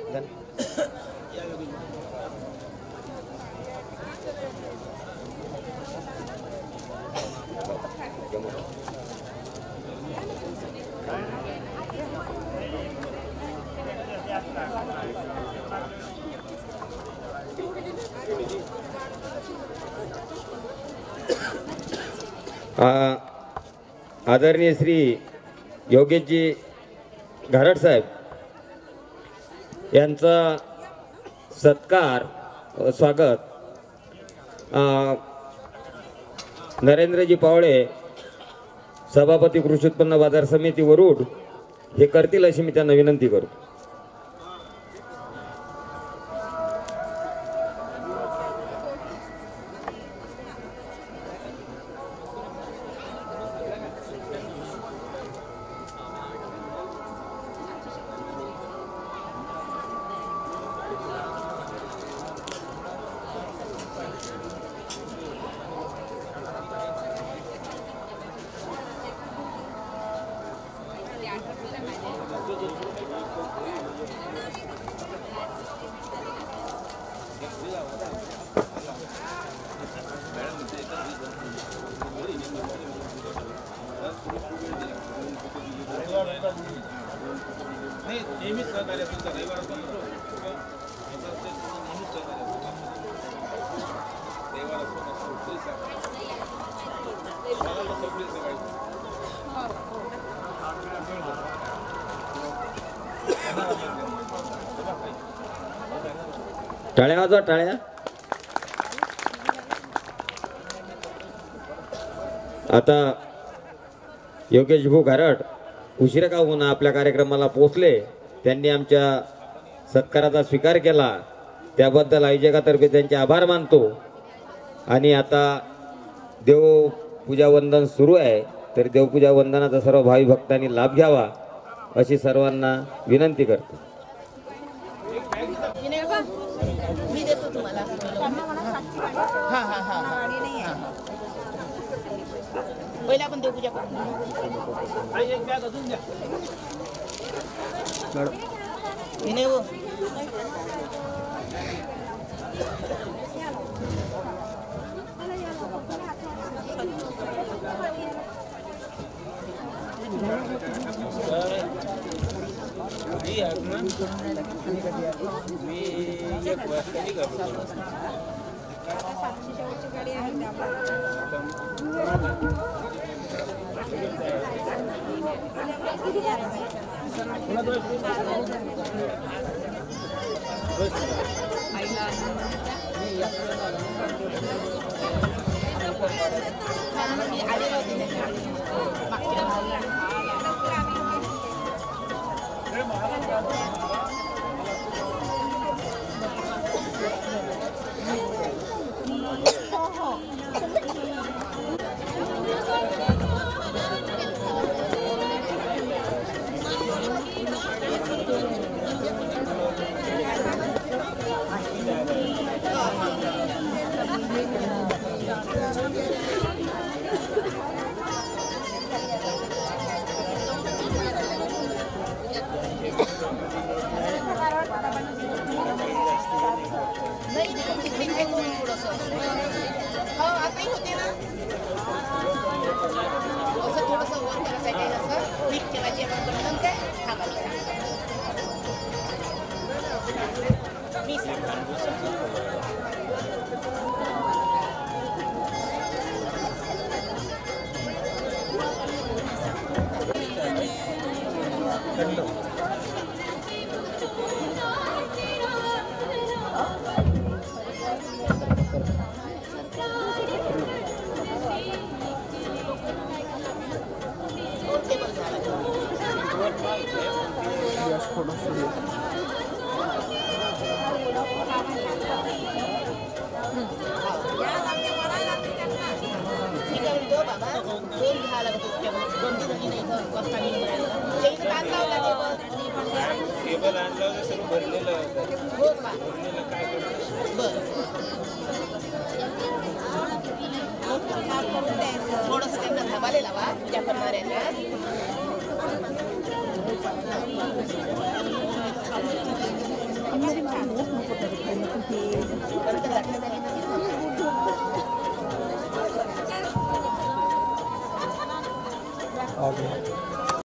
आदरणीय श्री योगेशजी घारट साहेब यांचा सत्कार स्वागत नरेंद्रजी पावळे सभापती कृषी उत्पन्न बाजार समिती वरुड हे करतील अशी मी त्यांना विनंती करतो. टाळ्या वाजवा टाळ्या. आता योगेश भाऊ घारट उशिरा का होईना आपल्या कार्यक्रमाला पोहोचले, त्यांनी आमच्या सत्काराचा स्वीकार केला, त्याबद्दल आयोजकातर्फे त्यांचे आभार मानतो. आणि आता देवपूजा वंदन सुरू आहे, तर देवपूजा वंदनाचा सर्व भावी भक्तांनी लाभ घ्यावा अशी सर्वांना विनंती करतो. मी देतो तुम्हाला. हां हां हां पहिले आपण देवपूजा करू. नाही हो मी एक वर्ष गाडी आहे थोडंसं त्यांना धमाले लावा पूजा करणाऱ्यांना